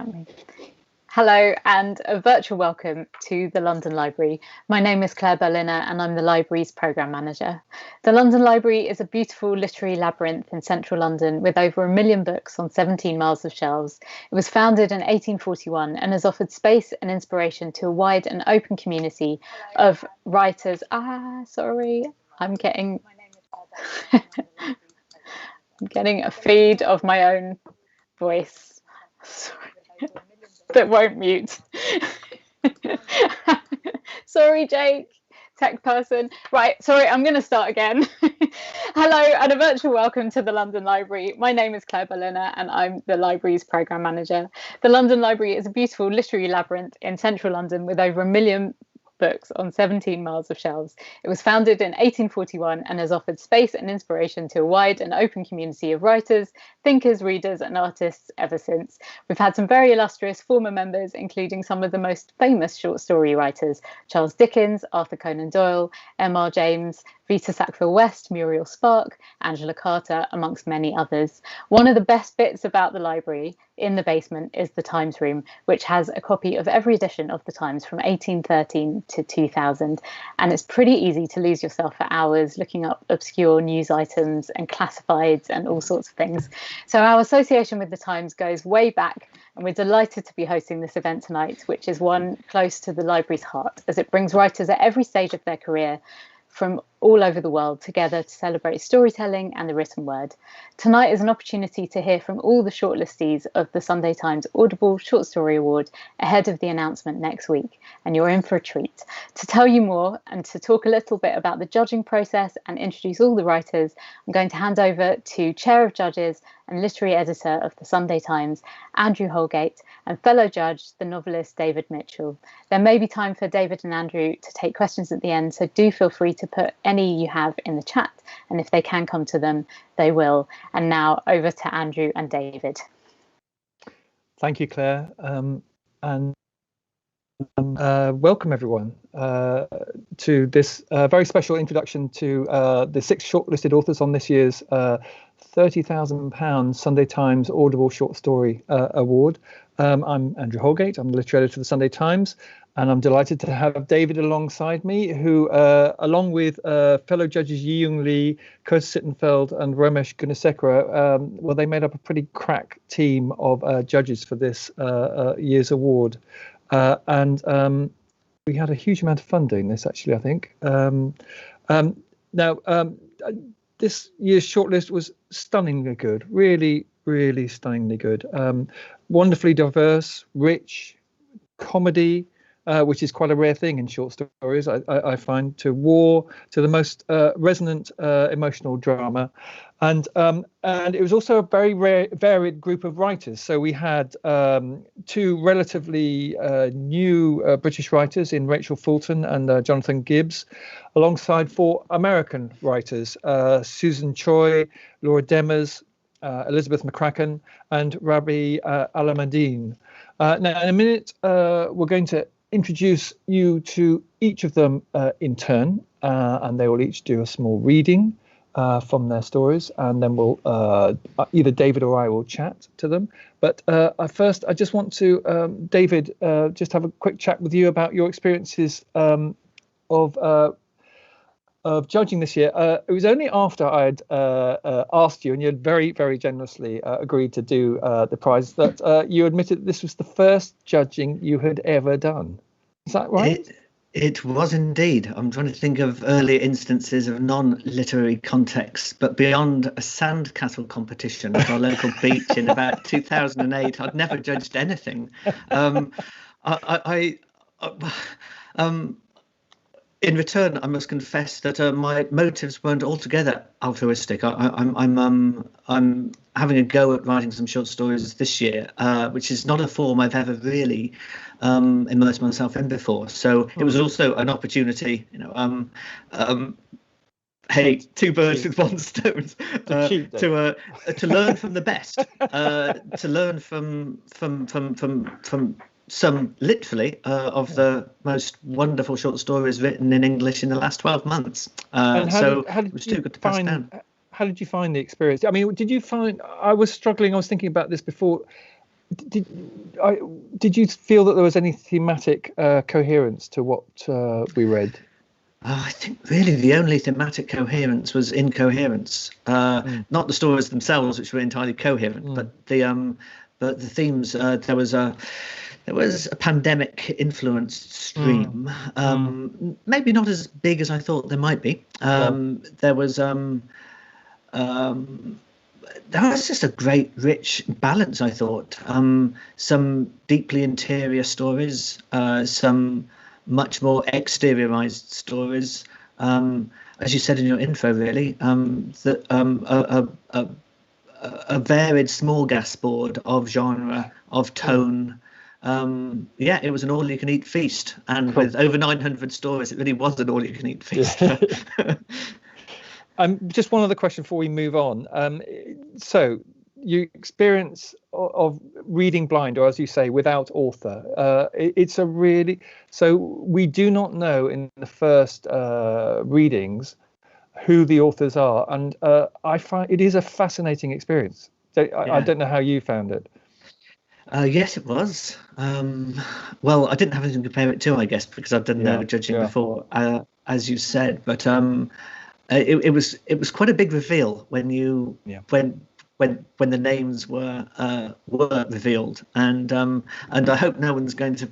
me. Hello and a virtual welcome to the London Library. My name is Claire Berliner and I'm the library's programme manager. The London Library is a beautiful literary labyrinth in central London with over 1 million books on 17 miles of shelves. It was founded in 1841 and has offered space and inspiration to a wide and open community of writers. I'm getting a feed of my own voice. Sorry. That won't mute. Sorry, Jake, tech person. Right, sorry, I'm going to start again. Hello and a virtual welcome to the London Library. My name is Claire Berliner and I'm the library's programme manager. The London Library is a beautiful literary labyrinth in central London with over 1 million books on 17 miles of shelves. It was founded in 1841 and has offered space and inspiration to a wide and open community of writers, thinkers, readers and artists ever since. We've had some very illustrious former members, including some of the most famous short story writers, Charles Dickens, Arthur Conan Doyle, M.R. James, Vita Sackville-West, Muriel Spark, Angela Carter, amongst many others. One of the best bits about the library in the basement is the Times room, which has a copy of every edition of the Times from 1813 to 2000. And it's pretty easy to lose yourself for hours looking up obscure news items and classifieds and all sorts of things. So our association with the Times goes way back, and we're delighted to be hosting this event tonight, which is one close to the library's heart, as it brings writers at every stage of their career from all over the world together to celebrate storytelling and the written word. Tonight is an opportunity to hear from all the shortlistees of the Sunday Times Audible Short Story Award ahead of the announcement next week, and you're in for a treat. To tell you more and to talk a little bit about the judging process and introduce all the writers, I'm going to hand over to Chair of Judges and Literary Editor of the Sunday Times, Andrew Holgate, and fellow judge, the novelist David Mitchell. There may be time for David and Andrew to take questions at the end, so do feel free to put any you have in the chat, and if they can come to them, they will. And now over to Andrew and David. Thank you, Claire, and welcome everyone to this very special introduction to the 6 shortlisted authors on this year's £30,000 Sunday Times Audible Short Story Award. I'm Andrew Holgate, I'm the literary editor of the Sunday Times, and I'm delighted to have David alongside me, who, along with fellow judges Yi-Young Lee, Curtis Sittenfeld and Romesh Gunasekera, well, they made up a pretty crack team of judges for this year's award. And we had a huge amount of fun doing this, actually, I think. This year's shortlist was stunningly good, really, really stunningly good. Wonderfully diverse, rich, comedy, which is quite a rare thing in short stories, I find, to war, to the most resonant emotional drama. And it was also a very varied group of writers. So we had 2 relatively new British writers in Rachael Fulton and Jonathan Gibbs, alongside 4 American writers, Susan Choi, Laura Demers, Elizabeth McCracken, and Rabih Alameddine. Now, in a minute, we're going to introduce you to each of them in turn, and they will each do a small reading from their stories, and then we'll either David or I will chat to them. But first, I just want to, David, just have a quick chat with you about your experiences of judging this year. It was only after I had asked you, and you had very, very generously agreed to do the prize, that you admitted this was the first judging you had ever done. Is that right? It was indeed. I'm trying to think of earlier instances of non-literary contexts, but beyond a sandcastle competition at our local beach in about 2008, I'd never judged anything. In return, I must confess that my motives weren't altogether altruistic. I'm having a go at writing some short stories this year, which is not a form I've ever really immersed myself in before. So it was also an opportunity, hey, 2 birds with 1 stone, to learn from the best, to learn from some literally of the most wonderful short stories written in English in the last 12 months. It was too good to pass down. How did you find the experience? I mean, did you find, I was thinking about this before, did you feel that there was any thematic coherence to what we read? I think really the only thematic coherence was incoherence. Not the stories themselves, which were entirely coherent, but the themes. There was a pandemic influenced stream. Maybe not as big as I thought there might be. There was just a great, rich balance, I thought. Some deeply interior stories, some much more exteriorized stories. As you said in your intro, really, that a varied smorgasbord of genre, of tone. It was an all-you-can-eat feast, and with over 900 stories, it really was an all-you-can-eat feast. Just one other question before we move on. So, your experience of reading blind, or as you say, without author, it's a really, so we do not know in the first readings who the authors are, and I find it is a fascinating experience. So I don't know how you found it. Yes, it was. Well, I didn't have anything to compare it to, I guess, because I've done no judging before, as you said. But it was quite a big reveal when the names were revealed, and I hope no one's going to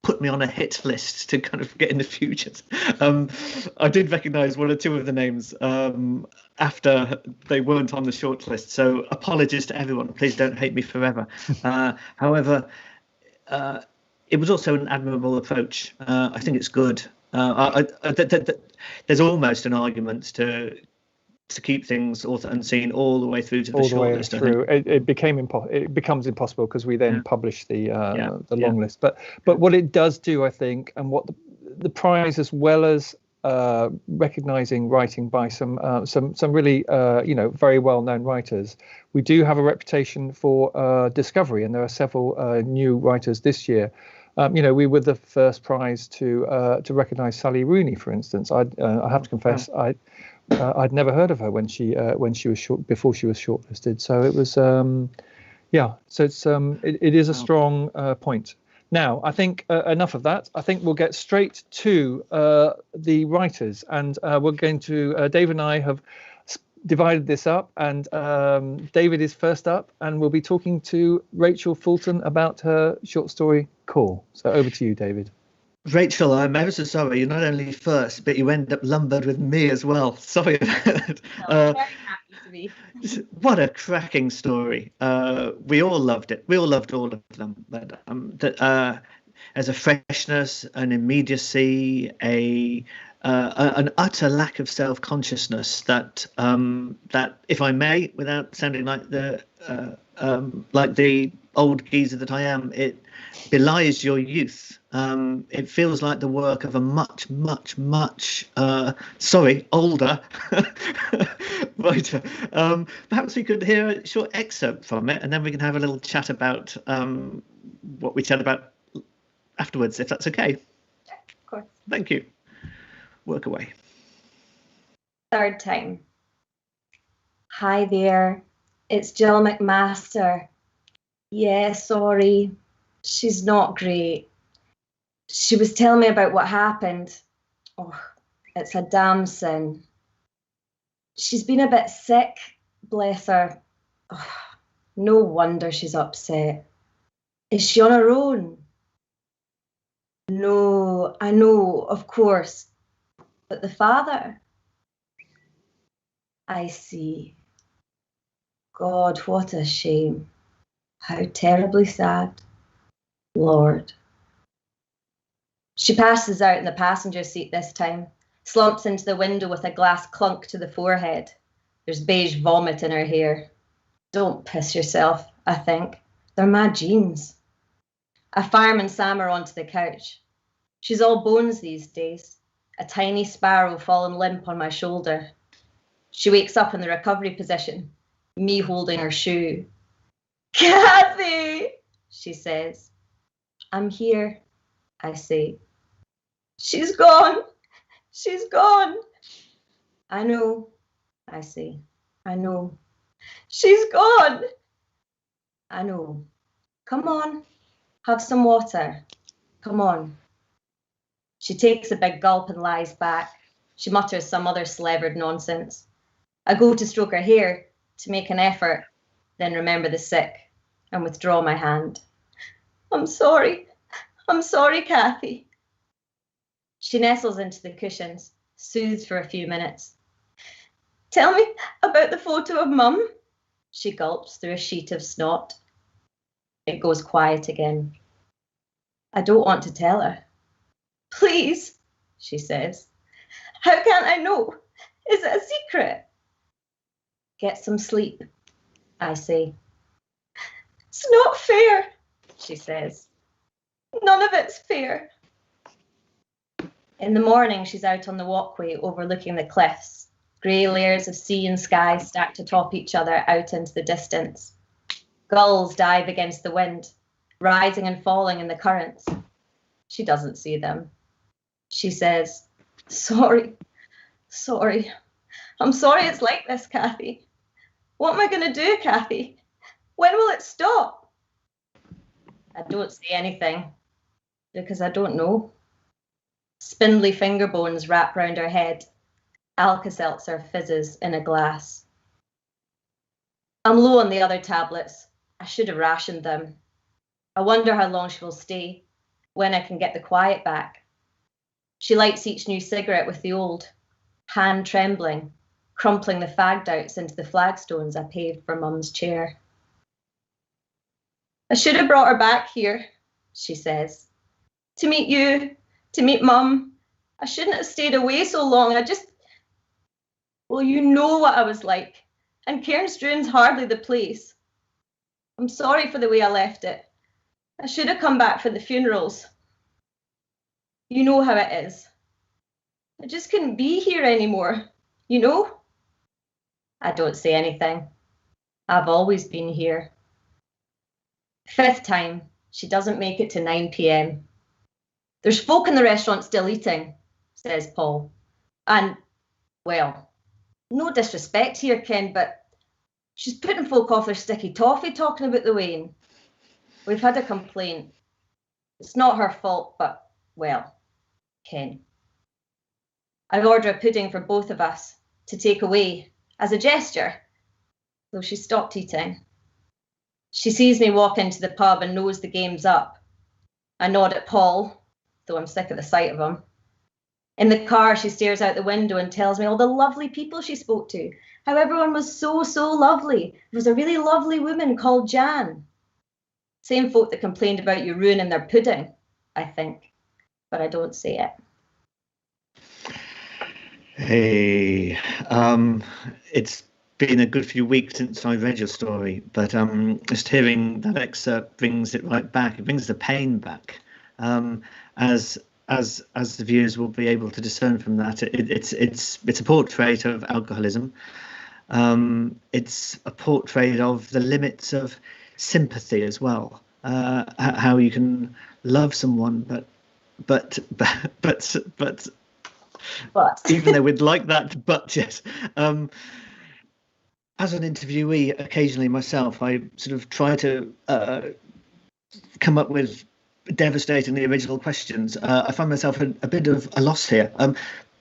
put me on a hit list to kind of get in the future. I did recognise one or two of the names after they weren't on the shortlist, so apologies to everyone. Please don't hate me forever. However, it was also an admirable approach. I think it's good. There's almost an argument to keep things author unseen all the way through to the shortlist. It becomes impossible because we then publish the long list. But what it does do, I think, and what the prize, as well as recognizing writing by some really very well known writers, we do have a reputation for discovery, and there are several new writers this year. We were the first prize to recognise Sally Rooney, for instance. I have to confess, I'd never heard of her when she was before she was shortlisted. So it was, So it is a strong point. Now, I think enough of that. I think we'll get straight to the writers, and we're going to. Dave and I have divided this up, and David is first up, and we'll be talking to Rachael Fulton about her short story Core. So over to you, David. Rachael, I'm ever so sorry. You're not only first, but you end up lumbered with me as well. Sorry about that. Very happy to be. What a cracking story. We all loved it. We all loved all of them. But there's a freshness, an immediacy, an utter lack of self-consciousness that, if I may, without sounding like the old geezer that I am, it belies your youth. It feels like the work of a much older writer. Perhaps we could hear a short excerpt from it, and then we can have a little chat about what we chat about afterwards, if that's okay. Yeah, of course. Thank you. Work away. Third time. Hi there, it's Jill McMaster. Yeah, sorry, she's not great. She was telling me about what happened. Oh, it's a damn sin. She's been a bit sick, bless her. Oh, no wonder she's upset. Is she on her own? No, I know, of course. But the father? I see. God, what a shame. How terribly sad. Lord. She passes out in the passenger seat this time, slumps into the window with a glass clunk to the forehead. There's beige vomit in her hair. Don't piss yourself, I think. They're my jeans. I fireman Sam her onto the couch. She's all bones these days, a tiny sparrow fallen limp on my shoulder. She wakes up in the recovery position, me holding her shoe. Kathy, she says. I'm here, I say. She's gone. She's gone. I know, I say. I know. She's gone. I know. Come on, have some water. Come on. She takes a big gulp and lies back. She mutters some other slevoured nonsense. I go to stroke her hair to make an effort, then remember the sick and withdraw my hand. I'm sorry, Kathy. She nestles into the cushions, soothed for a few minutes. Tell me about the photo of Mum. She gulps through a sheet of snot. It goes quiet again. I don't want to tell her. Please, she says. How can't I know? Is it a secret? Get some sleep, I say. It's not fair, she says. None of it's fair. In the morning, she's out on the walkway overlooking the cliffs, grey layers of sea and sky stacked atop each other out into the distance. Gulls dive against the wind, rising and falling in the currents. She doesn't see them. She says, Sorry. I'm sorry it's like this, Kathy. What am I going to do, Kathy? When will it stop? I don't say anything, because I don't know. Spindly finger bones wrap round her head. Alka-Seltzer fizzes in a glass. I'm low on the other tablets. I should have rationed them. I wonder how long she will stay, when I can get the quiet back. She lights each new cigarette with the old, hand trembling, crumpling the fagged outs into the flagstones I paved for Mum's chair. I should have brought her back here, she says. To meet you, to meet Mum. I shouldn't have stayed away so long. Well, you know what I was like. And Cairnstroon's hardly the place. I'm sorry for the way I left it. I should have come back for the funerals. You know how it is. I just couldn't be here anymore, you know? I don't say anything. I've always been here. Fifth time, she doesn't make it to 9 p.m. There's folk in the restaurant still eating, says Paul. And, well, no disrespect here, Ken, but she's putting folk off their sticky toffee talking about the weigh-in. We've had a complaint. It's not her fault, but, well, Ken. I order a pudding for both of us to take away as a gesture, though she stopped eating. She sees me walk into the pub and knows the game's up. I nod at Paul, though I'm sick of the sight of him. In the car, she stares out the window and tells me all the lovely people she spoke to, how everyone was so lovely. There was a really lovely woman called Jan. Same folk that complained about you ruining their pudding, I think, but I don't say it. Hey, it's been a good few weeks since I read your story, but just hearing that excerpt brings it right back. It brings the pain back, as the viewers will be able to discern from that. It's a portrait of alcoholism. It's a portrait of the limits of sympathy as well. How you can love someone, but even though we'd like that, but yes. As an interviewee, occasionally myself, I sort of try to come up with devastatingly original questions. I find myself a bit of a loss here.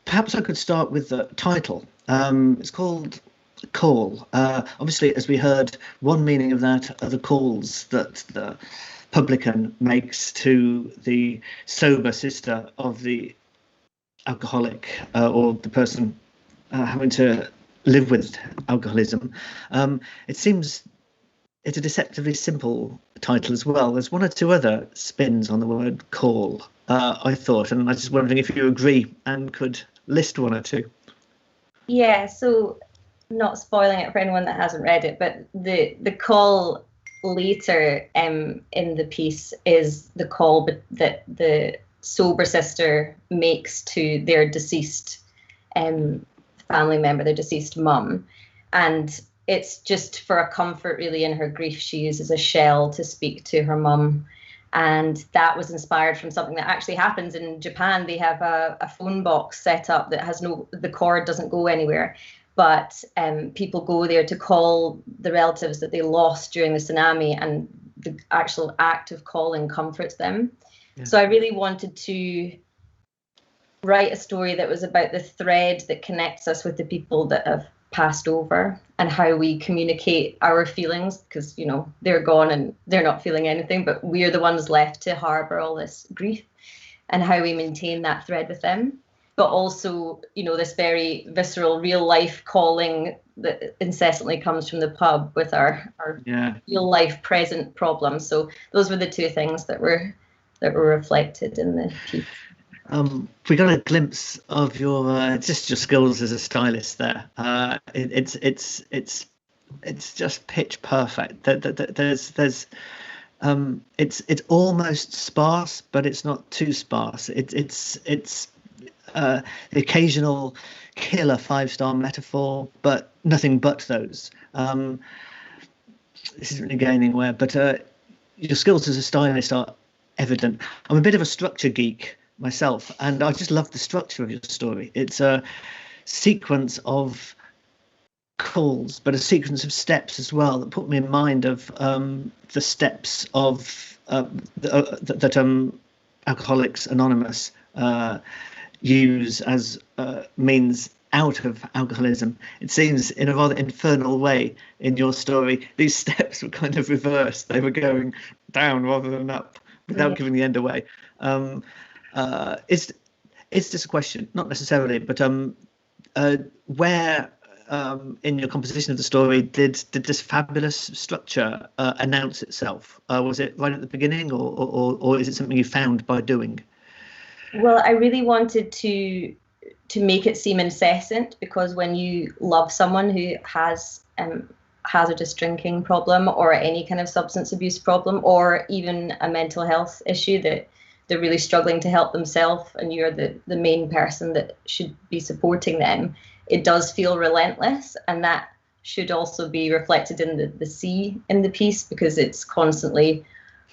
Perhaps I could start with the title. It's called Call. Obviously, as we heard, one meaning of that are the calls that the publican makes to the sober sister of the alcoholic or the person having to live with alcoholism. It seems it's a deceptively simple title as well. There's one or two other spins on the word call, I thought, and I was just wondering if you agree and could list one or two. Yeah, so not spoiling it for anyone that hasn't read it, but the call later in the piece is the call that the sober sister makes to their deceased family member, their deceased mum, and it's just for a comfort really in her grief. She uses a shell to speak to her mum, and that was inspired from something that actually happens in Japan. They have a phone box set up that has the cord doesn't go anywhere, but people go there to call the relatives that they lost during the tsunami, and the actual act of calling comforts them. Yeah. So I really wanted to write a story that was about the thread that connects us with the people that have passed over, and how we communicate our feelings, because, you know, they're gone and they're not feeling anything, but we're the ones left to harbour all this grief, and how we maintain that thread with them. But also, you know, this very visceral real life calling that incessantly comes from the pub with our real life present problems. So those were the two things that were reflected in the piece. We got a glimpse of your just your skills as a stylist there. It's just pitch perfect. There's it's almost sparse, but it's not too sparse. It's the occasional killer 5-star metaphor, but nothing but those. This isn't really going anywhere, but your skills as a stylist are evident. I'm a bit of a structure geek myself, and I just love the structure of your story. It's a sequence of calls, but a sequence of steps as well that put me in mind of the steps of that Alcoholics Anonymous use as means out of alcoholism. It seems in a rather infernal way in your story, these steps were kind of reversed. They were going down rather than up, without giving the end away. Is this a question? Not necessarily, but where in your composition of the story did this fabulous structure announce itself? Was it right at the beginning, or is it something you found by doing? Well, I really wanted to make it seem incessant, because when you love someone who has hazardous drinking problem, or any kind of substance abuse problem, or even a mental health issue that they're really struggling to help themselves, and you're the main person that should be supporting them, it does feel relentless. And that should also be reflected in the sea in the piece, because it's constantly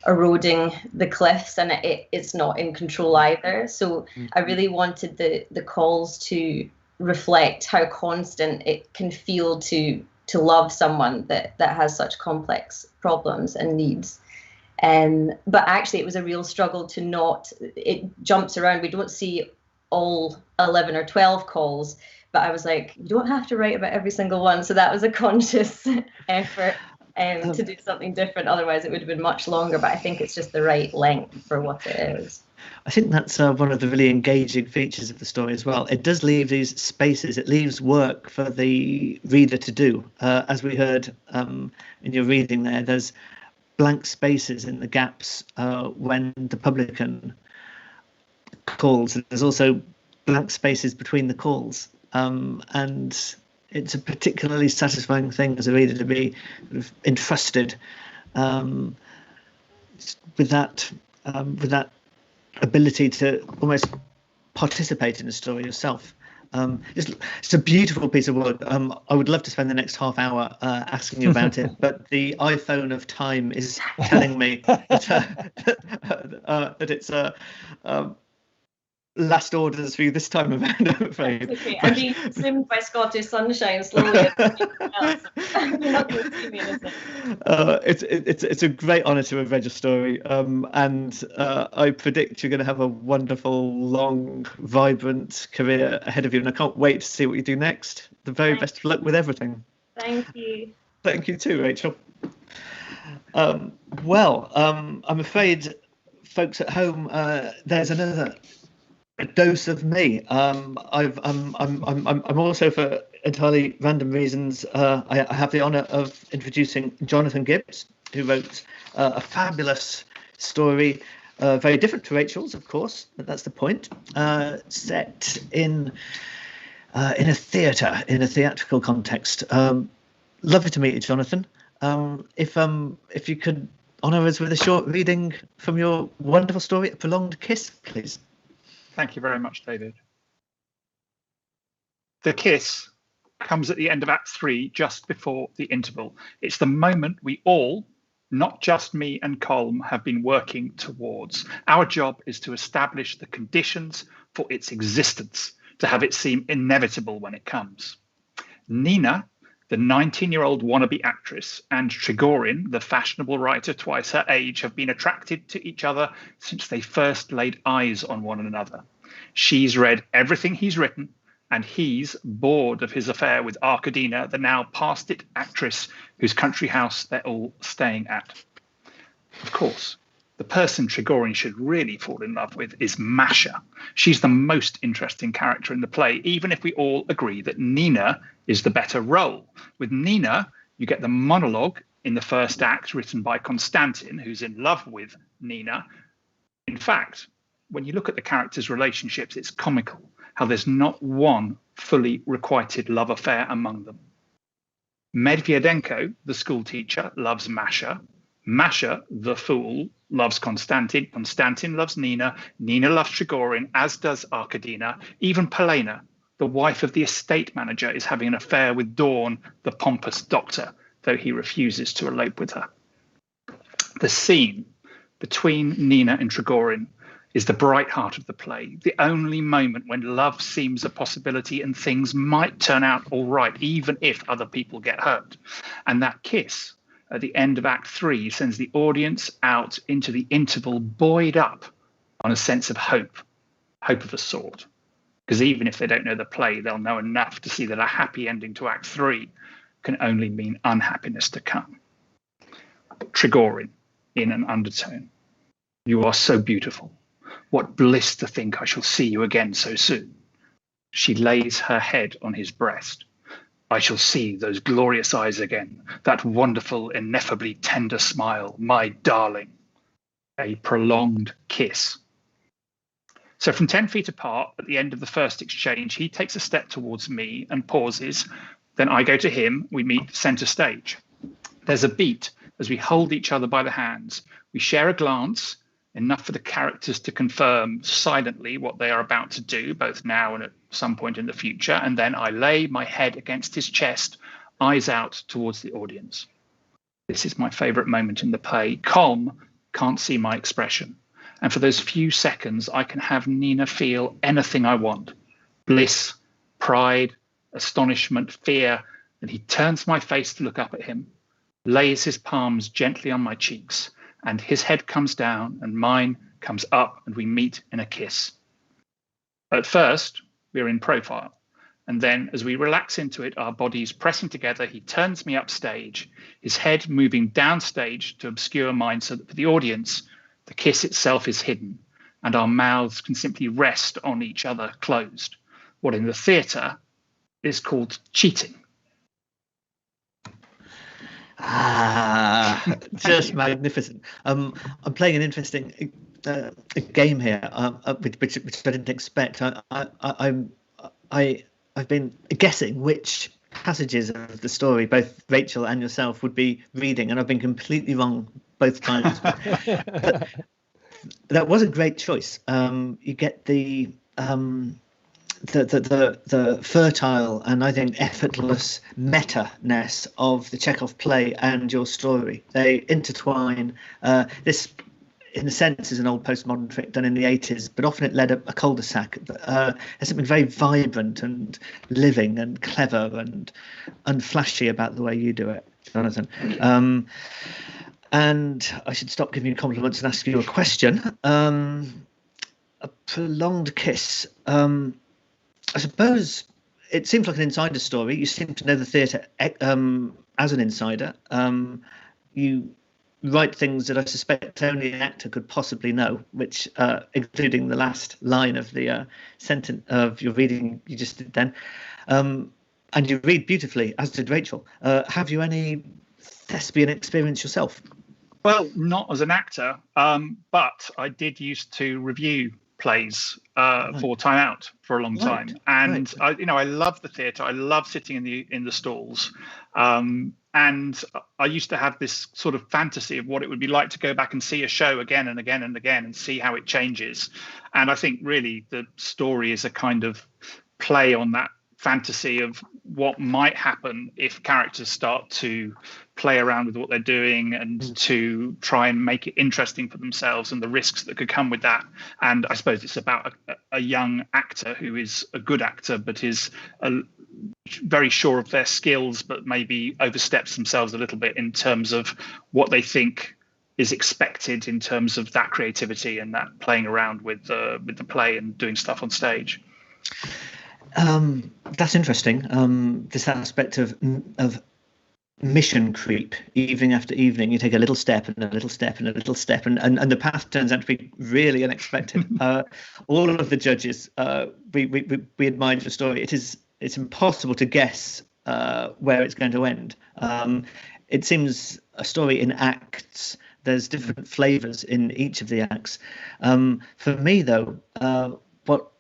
eroding the cliffs, and it's not in control either. So I really wanted the calls to reflect how constant it can feel to love someone that has such complex problems and needs. But actually it was a real struggle to not, it jumps around. We don't see all 11 or 12 calls, but I was like, you don't have to write about every single one. So that was a conscious effort to do something different. Otherwise it would have been much longer, but I think it's just the right length for what it is. I think that's one of the really engaging features of the story as well. It does leave these spaces. It leaves work for the reader to do. As we heard in your reading there, there's blank spaces in the gaps when the publican calls. There's also blank spaces between the calls. And it's a particularly satisfying thing as a reader to be sort of entrusted with that ability to almost participate in the story yourself. It's a beautiful piece of work. I would love to spend the next half hour asking you about it, but the iPhone of time is telling me that it's last orders for you this time around, I'm afraid. Okay, I'm being consumed by Scottish sunshine slowly. You're not going to see me in a it's a great honour to have read your story, and I predict you're going to have a wonderful, long, vibrant career ahead of you, and I can't wait to see what you do next. The very best of luck with everything. Thank you. Thank you too, Rachel. I'm afraid, folks at home, there's another dose of me. I'm also, for entirely random reasons, I have the honour of introducing Jonathan Gibbs, who wrote a fabulous story, very different to Rachel's, of course, but that's the point. Set in a theatre, in a theatrical context. Lovely to meet you, Jonathan. If you could honour us with a short reading from your wonderful story, A Prolonged Kiss, please. Thank you very much, David. The kiss comes at the end of Act 3, just before the interval. It's the moment we all, not just me and Colm, have been working towards. Our job is to establish the conditions for its existence, to have it seem inevitable when it comes. Nina, The 19-year-old wannabe actress and Trigorin, the fashionable writer twice her age, have been attracted to each other since they first laid eyes on one another. She's read everything he's written, and he's bored of his affair with Arkadina, the now past-it actress whose country house they're all staying at. Of course, the person Trigorin should really fall in love with is Masha. She's the most interesting character in the play, even if we all agree that Nina is the better role. With Nina, you get the monologue in the first act written by Konstantin, who's in love with Nina. In fact, when you look at the characters' relationships, it's comical how there's not one fully requited love affair among them. Medvedenko, the school teacher, loves Masha. Masha, the fool, loves Konstantin. Konstantin loves Nina. Nina loves Trigorin, as does Arkadina. Even Polena, the wife of the estate manager, is having an affair with Dawn, the pompous doctor, though he refuses to elope with her. The scene between Nina and Trigorin is the bright heart of the play, the only moment when love seems a possibility and things might turn out all right, even if other people get hurt. And that kiss at the end of Act 3 sends the audience out into the interval buoyed up on a sense of hope of a sort. Because even if they don't know the play, they'll know enough to see that a happy ending to Act 3 can only mean unhappiness to come. Trigorin, in an undertone. You are so beautiful. What bliss to think I shall see you again so soon. She lays her head on his breast. I shall see those glorious eyes again, that wonderful, ineffably tender smile, my darling. A prolonged kiss. So from 10 feet apart, at the end of the first exchange, he takes a step towards me and pauses. Then I go to him. We meet center stage. There's a beat as we hold each other by the hands. We share a glance, enough for the characters to confirm silently what they are about to do, both now and at some point in the future. And then I lay my head against his chest, eyes out towards the audience. This is my favorite moment in the play. Colm can't see my expression. And for those few seconds, I can have Nina feel anything I want. Bliss, pride, astonishment, fear. And he turns my face to look up at him, lays his palms gently on my cheeks, and his head comes down and mine comes up, and we meet in a kiss. At first, we're in profile. And then as we relax into it, our bodies pressing together, he turns me upstage, his head moving downstage to obscure mine so that for the audience, the kiss itself is hidden and our mouths can simply rest on each other closed. What in the theatre is called cheating. Just magnificent. I'm playing an interesting game here, which I didn't expect. I've been guessing which passages of the story both Rachel and yourself would be reading, and I've been completely wrong both times. But that was a great choice. You get the fertile and I think effortless meta-ness of the Chekhov play and your story. They intertwine. This, in a sense, is an old postmodern trick done in the 80s, but often it led a cul-de-sac. There's something very vibrant and living and clever and flashy about the way you do it, Jonathan. And I should stop giving you compliments and ask you a question. A prolonged kiss. I suppose it seems like an insider story. You seem to know the theatre as an insider. You write things that I suspect only an actor could possibly know, which, including the last line of the sentence of your reading you just did then. And you read beautifully, as did Rachel. Have you any thespian experience yourself? Well, not as an actor, but I did used to review plays for Time Out for a long time, and I love the theatre. I love sitting in the stalls, and I used to have this sort of fantasy of what it would be like to go back and see a show again and again and again and see how it changes. And I think really the story is a kind of play on that fantasy of what might happen if characters start to play around with what they're doing and to try and make it interesting for themselves and the risks that could come with that. And I suppose it's about a young actor who is a good actor but is very sure of their skills, but maybe oversteps themselves a little bit in terms of what they think is expected in terms of that creativity and that playing around with the play and doing stuff on stage. That's interesting. This aspect of mission creep, evening after evening. You take a little step and a little step and a little step, and the path turns out to be really unexpected. All of the judges, we admired your story. It's impossible to guess where it's going to end. It seems a story in acts. There's different flavors in each of the acts. For me, though, what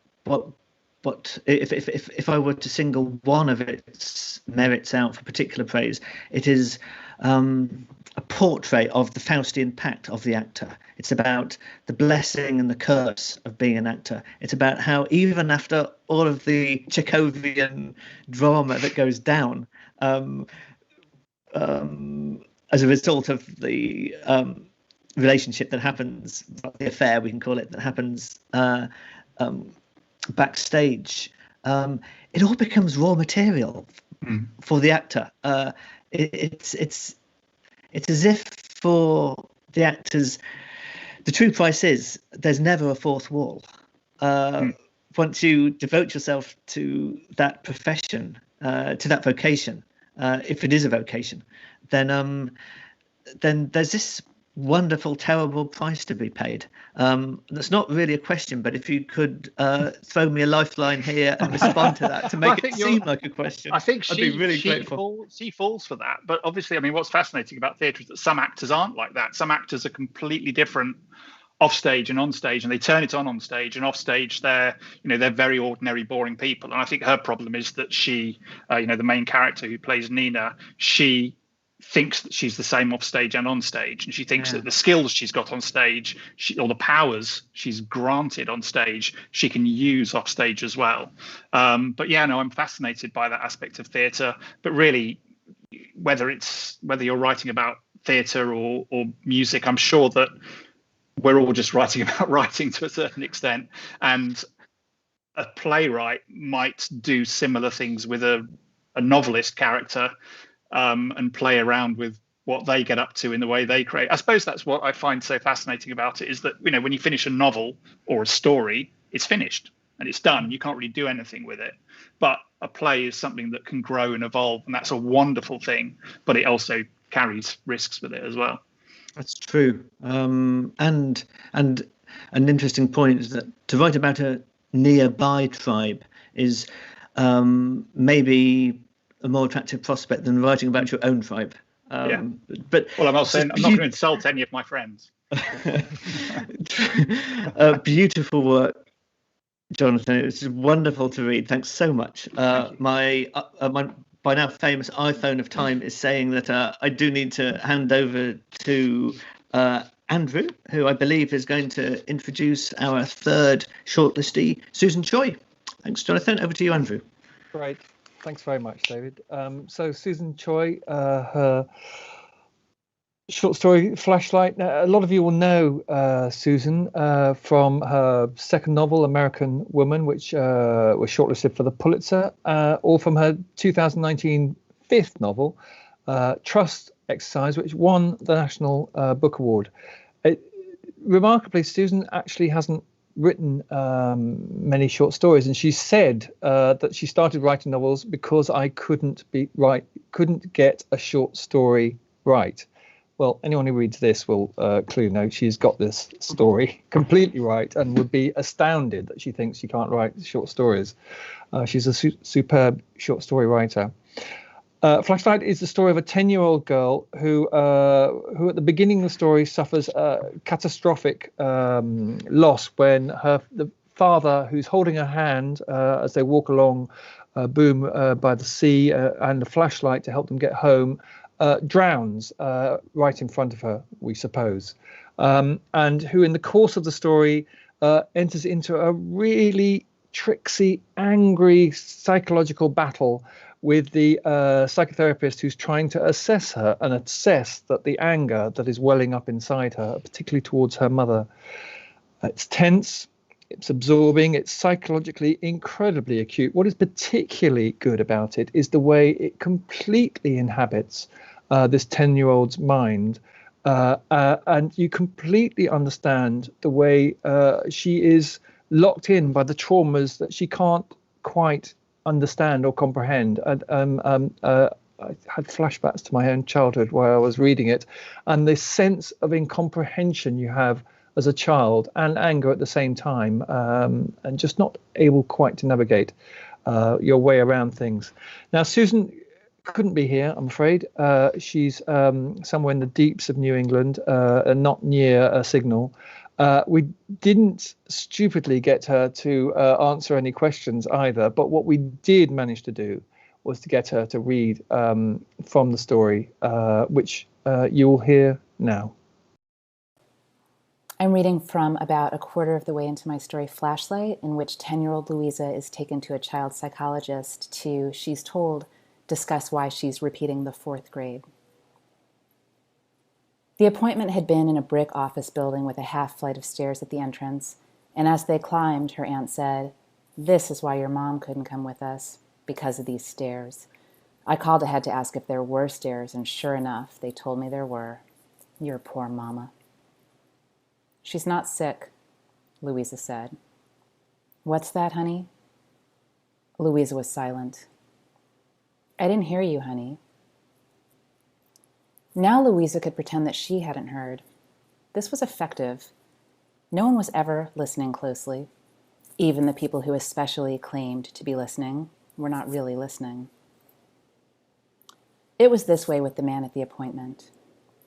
if I were to single one of its merits out for particular praise, it is a portrait of the Faustian pact of the actor. It's about the blessing and the curse of being an actor. It's about how even after all of the Chekhovian drama that goes down, as a result of the relationship that happens, the affair we can call it, that happens backstage, it all becomes raw material for the actor. It's as if for the actors, the true price is there's never a fourth wall. Once you devote yourself to that profession, to that vocation, if it is a vocation, then there's this wonderful, terrible price to be paid. That's not really a question, but if you could throw me a lifeline here and respond to that to make it seem like a question, I think I'd be really grateful. She falls for that. But obviously, I mean, what's fascinating about theatre is that some actors aren't like that. Some actors are completely different off stage and on stage, and they turn it on stage, and off stage they're very ordinary, boring people. And I think her problem is that she, the main character who plays Nina, she thinks that she's the same off stage and on stage, and she thinks that the skills she's got on stage, or the powers she's granted on stage, she can use off stage as well. But I'm fascinated by that aspect of theatre. But really, whether you're writing about theatre or music, I'm sure that we're all just writing about writing to a certain extent, and a playwright might do similar things with a novelist character. And play around with what they get up to in the way they create. I suppose that's what I find so fascinating about it, is that, when you finish a novel or a story, it's finished and it's done. You can't really do anything with it. But a play is something that can grow and evolve, and that's a wonderful thing. But it also carries risks with it as well. That's true. And an interesting point is that to write about a nearby tribe is maybe a more attractive prospect than writing about your own tribe. But I'm not going to insult any of my friends. Beautiful work, Jonathan. It's wonderful to read. Thanks so much. My by now famous iPhone of time is saying that I do need to hand over to Andrew, who I believe is going to introduce our third shortlistee, Susan Choi. Thanks, Jonathan. Over to you, Andrew. Great. Thanks very much, David. So Susan Choi, her short story Flashlight. Now, a lot of you will know Susan from her second novel, American Woman, which was shortlisted for the Pulitzer, or from her 2019 fifth novel, Trust Exercise, which won the National Book Award. Remarkably, Susan actually hasn't written many short stories, and she said that she started writing novels because I couldn't get a short story right. Well, anyone who reads this will clearly know she's got this story completely right, and would be astounded that she thinks she can't write short stories. She's a superb short story writer. Flashlight is the story of a 10-year-old girl who at the beginning of the story suffers a catastrophic loss when the father, who's holding her hand as they walk along Boom by the sea and a flashlight to help them get home, drowns right in front of her, we suppose, and who in the course of the story enters into a really tricksy, angry psychological battle with the psychotherapist who's trying to assess her and assess that the anger that is welling up inside her, particularly towards her mother, it's tense, it's absorbing, it's psychologically incredibly acute. What is particularly good about it is the way it completely inhabits this 10-year-old's mind. And you completely understand the way she is locked in by the traumas that she can't quite understand or comprehend. I had flashbacks to my own childhood while I was reading it, and this sense of incomprehension you have as a child and anger at the same time, and just not able quite to navigate your way around things. Now, Susan couldn't be here, I'm afraid. She's somewhere in the deeps of New England, and not near a signal. We didn't stupidly get her to answer any questions either, but what we did manage to do was to get her to read from the story, which you will hear now. I'm reading from about a quarter of the way into my story, Flashlight, in which 10-year-old Louisa is taken to a child psychologist to, she's told, discuss why she's repeating the 4th grade. The appointment had been in a brick office building with a half flight of stairs at the entrance, and as they climbed, her aunt said, "This is why your mom couldn't come with us, because of these stairs. I called ahead to ask if there were stairs, and sure enough, they told me there were. Your poor mama." "She's not sick," Louisa said. "What's that, honey?" Louisa was silent. "I didn't hear you, honey." Now Louisa could pretend that she hadn't heard. This was effective. No one was ever listening closely. Even the people who especially claimed to be listening were not really listening. It was this way with the man at the appointment.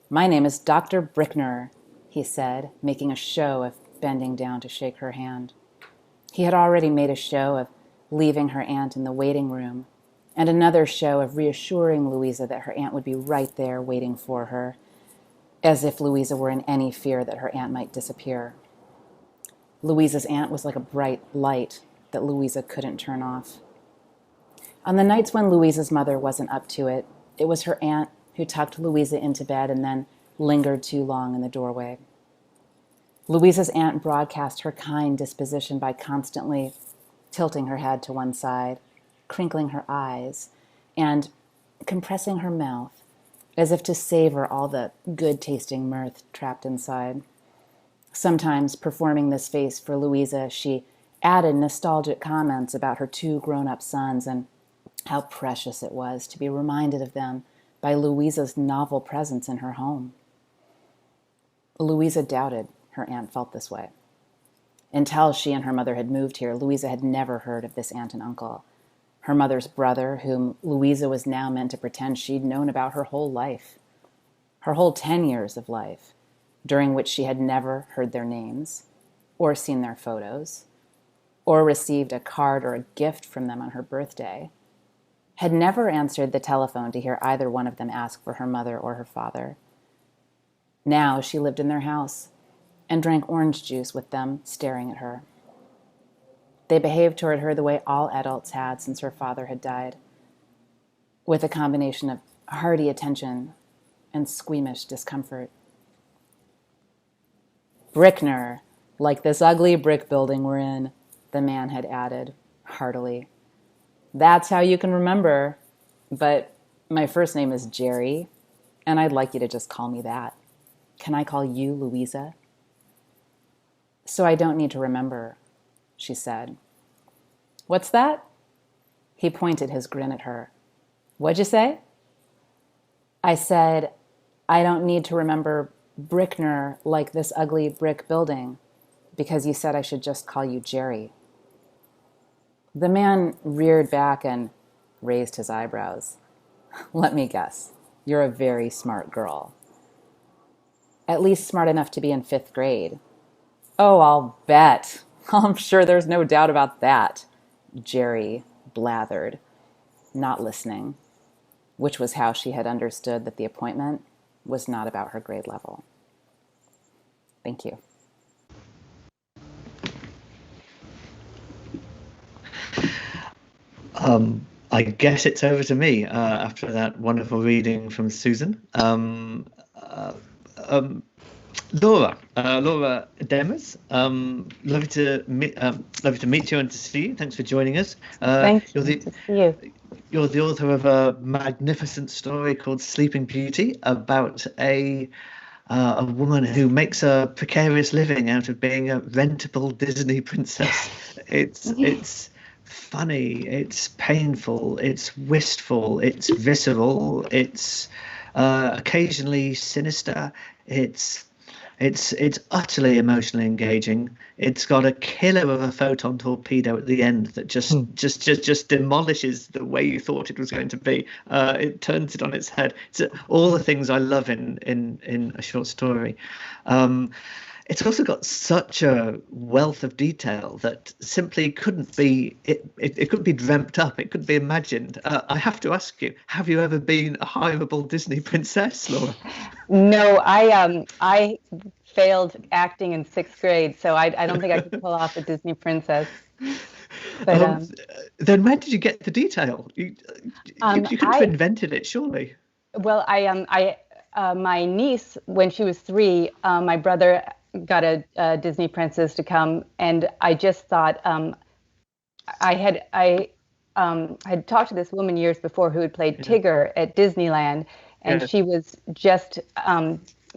"My name is Dr. Brickner," he said, making a show of bending down to shake her hand. He had already made a show of leaving her aunt in the waiting room, and another show of reassuring Louisa that her aunt would be right there waiting for her, as if Louisa were in any fear that her aunt might disappear. Louisa's aunt was like a bright light that Louisa couldn't turn off. On the nights when Louisa's mother wasn't up to it, it was her aunt who tucked Louisa into bed and then lingered too long in the doorway. Louisa's aunt broadcast her kind disposition by constantly tilting her head to one side, crinkling her eyes, and compressing her mouth as if to savor all the good-tasting mirth trapped inside. Sometimes, performing this face for Louisa, she added nostalgic comments about her 2 grown-up sons and how precious it was to be reminded of them by Louisa's novel presence in her home. Louisa doubted her aunt felt this way. Until she and her mother had moved here, Louisa had never heard of this aunt and uncle. Her mother's brother, whom Louisa was now meant to pretend she'd known about her whole life. Her whole 10 years of life, during which she had never heard their names, or seen their photos, or received a card or a gift from them on her birthday, had never answered the telephone to hear either one of them ask for her mother or her father. Now she lived in their house and drank orange juice with them staring at her. They behaved toward her the way all adults had since her father had died, with a combination of hearty attention and squeamish discomfort. "Brickner, like this ugly brick building we're in," the man had added, heartily. "That's how you can remember. But my first name is Jerry, and I'd like you to just call me that. Can I call you Louisa?" "So I don't need to remember," she said. "What's that?" He pointed his grin at her. "What'd you say?" "I said, I don't need to remember Brickner like this ugly brick building, because you said I should just call you Jerry." The man reared back and raised his eyebrows. "Let me guess, you're a very smart girl." "At least smart enough to be in 5th grade. "Oh, I'll bet. I'm sure there's no doubt about that," Jerry blathered, not listening, which was how she had understood that the appointment was not about her grade level. Thank you. I guess it's over to me after that wonderful reading from Susan. Laura Demers, lovely to meet you and to see you. Thanks for joining us. Thanks. Good to see you. You're the author of a magnificent story called Sleeping Beauty about a woman who makes a precarious living out of being a rentable Disney princess. It's funny, it's painful, it's wistful, it's visceral, it's occasionally sinister, it's utterly emotionally engaging. It's got a killer of a photon torpedo at the end that just demolishes the way you thought it was going to be. It turns it on its head. It's all the things I love in a short story. It's also got such a wealth of detail that simply couldn't be it couldn't be dreamt up. It couldn't be imagined. I have to ask you: have you ever been a hireable Disney princess, Laura? No, I failed acting in 6th grade, so I don't think I could pull off a Disney princess. But then where did you get the detail? You could have invented it, surely. Well, my niece, when she was 3, my brother got a Disney princess to come, and I just thought I had talked to this woman years before who had played Tigger at Disneyland, and she was just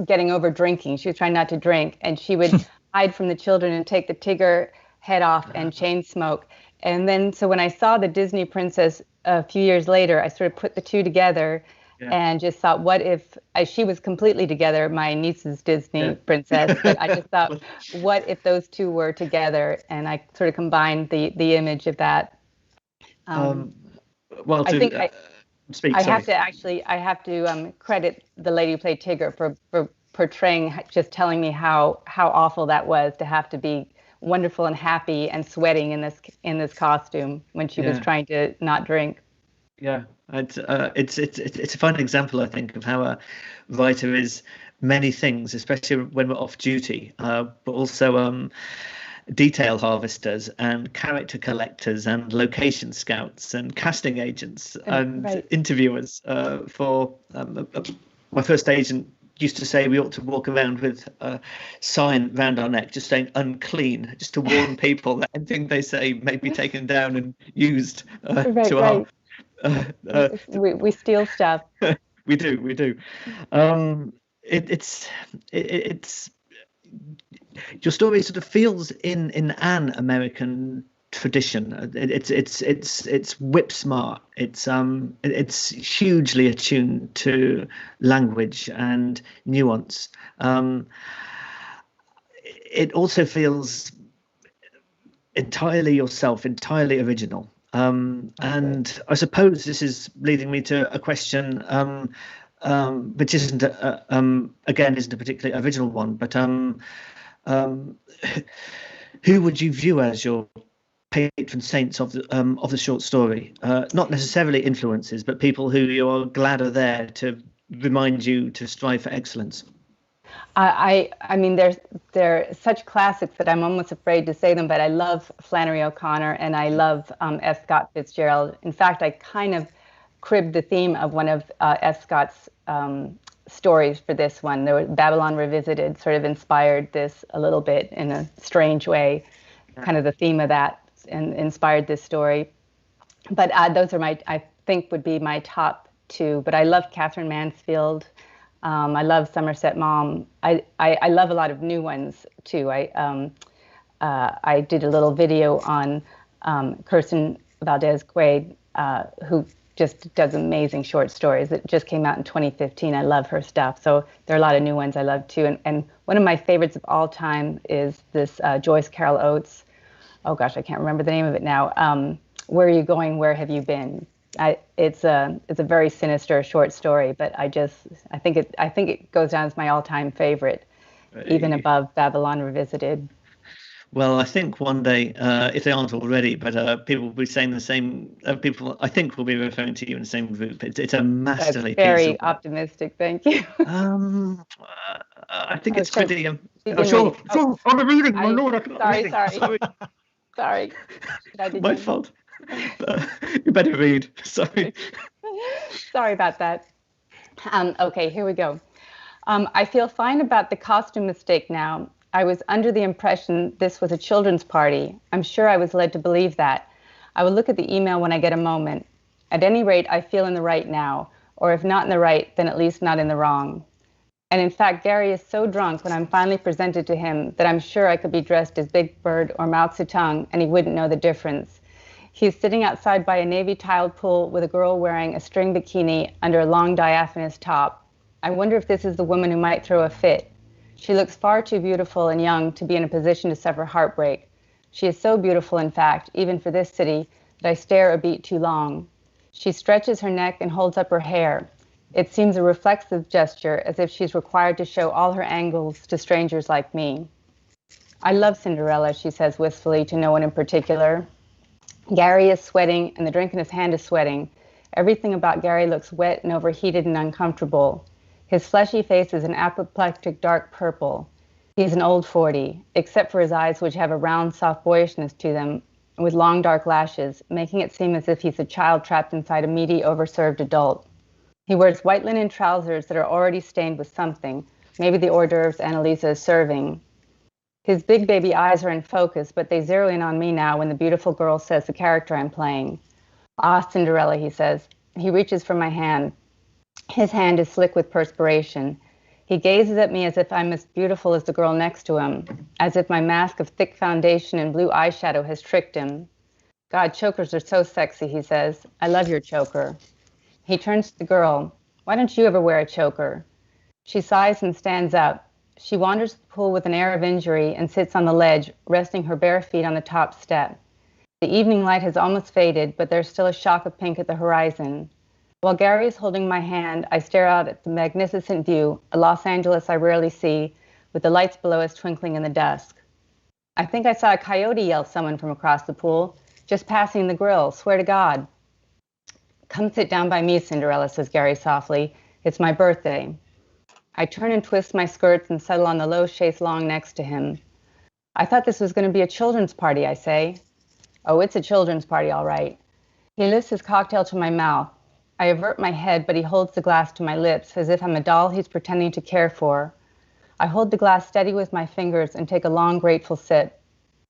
getting over drinking. She was trying not to drink, and she would hide from the children and take the Tigger head off and chain smoke. And then so when I saw the Disney princess a few years later, I sort of put the two together. And just thought, what if she was completely together, my niece's Disney princess, but I just thought, what if those two were together? And I sort of combined the image of that. I have to credit the lady who played Tigger for portraying, just telling me how awful that was to have to be wonderful and happy and sweating in this costume when she was trying to not drink. Yeah, it's a fun example, I think, of how a writer is many things, especially when we're off duty, but also detail harvesters and character collectors and location scouts and casting agents and interviewers. For my first agent used to say we ought to walk around with a sign round our neck just saying unclean, just to warn people that anything they say may be taken down and used our we steal stuff. we do. It's your story sort of feels in an American tradition. It's whip smart. It's hugely attuned to language and nuance. It also feels entirely yourself, entirely original. And I suppose this is leading me to a question, which isn't isn't a particularly original one, but who would you view as your patron saints of the short story? Not necessarily influences, but people who you are glad are there to remind you to strive for excellence. I mean, they're such classics that I'm almost afraid to say them, but I love Flannery O'Connor and I love S. Scott Fitzgerald. In fact, I kind of cribbed the theme of one of S. Scott's stories for this one. There was Babylon Revisited sort of inspired this a little bit in a strange way, kind of the theme of that, and inspired this story. But those are I think would be my top 2. But I love Catherine Mansfield. I love Somerset Maugham. I love a lot of new ones too. I did a little video on Kirsten Valdez Quaid, who just does amazing short stories. It just came out in 2015. I love her stuff. So there are a lot of new ones I love too. And one of my favorites of all time is this Joyce Carol Oates. Oh gosh, I can't remember the name of it now. Where are you going? Where have you been? It's a very sinister short story, but I think it goes down as my all-time favorite, even above Babylon Revisited. Well, I think one day, if they aren't already, but people will be saying the same. People, I think, will be referring to you in the same group. It's a masterly. That's very optimistic. Thank you. I think it's pretty. Sure. I'm a reading, my lord. Sorry. My fault. You better read. Sorry. Sorry about that. Okay, here we go. I feel fine about the costume mistake now. I was under the impression this was a children's party. I'm sure I was led to believe that. I will look at the email when I get a moment. At any rate, I feel in the right now, or if not in the right, then at least not in the wrong. And in fact, Gary is so drunk when I'm finally presented to him that I'm sure I could be dressed as Big Bird or Mao Zedong and he wouldn't know the difference. He's sitting outside by a navy tiled pool with a girl wearing a string bikini under a long diaphanous top. I wonder if this is the woman who might throw a fit. She looks far too beautiful and young to be in a position to suffer heartbreak. She is so beautiful, in fact, even for this city, that I stare a beat too long. She stretches her neck and holds up her hair. It seems a reflexive gesture, as if she's required to show all her angles to strangers like me. I love Cinderella, she says wistfully to no one in particular. Gary is sweating, and the drink in his hand is sweating. Everything about Gary looks wet and overheated and uncomfortable. His fleshy face is an apoplectic dark purple. He's an old 40, except for his eyes, which have a round, soft boyishness to them, with long dark lashes, making it seem as if he's a child trapped inside a meaty, overserved adult. He wears white linen trousers that are already stained with something, maybe the hors d'oeuvres Annalisa is serving. His big baby eyes are in focus, but they zero in on me now when the beautiful girl says the character I'm playing. Ah, Cinderella, he says. He reaches for my hand. His hand is slick with perspiration. He gazes at me as if I'm as beautiful as the girl next to him, as if my mask of thick foundation and blue eyeshadow has tricked him. God, chokers are so sexy, he says. I love your choker. He turns to the girl. Why don't you ever wear a choker? She sighs and stands up. She wanders the pool with an air of injury and sits on the ledge, resting her bare feet on the top step. The evening light has almost faded, but there's still a shock of pink at the horizon. While Gary is holding my hand, I stare out at the magnificent view, a Los Angeles I rarely see, with the lights below us twinkling in the dusk. I think I saw a coyote yell someone from across the pool, just passing the grill, swear to God. Come sit down by me, Cinderella, says Gary softly. It's my birthday. I turn and twist my skirts and settle on the low chaise longue next to him. I thought this was going to be a children's party, I say. Oh, it's a children's party, all right. He lifts his cocktail to my mouth. I avert my head, but he holds the glass to my lips, as if I'm a doll he's pretending to care for. I hold the glass steady with my fingers and take a long, grateful sip.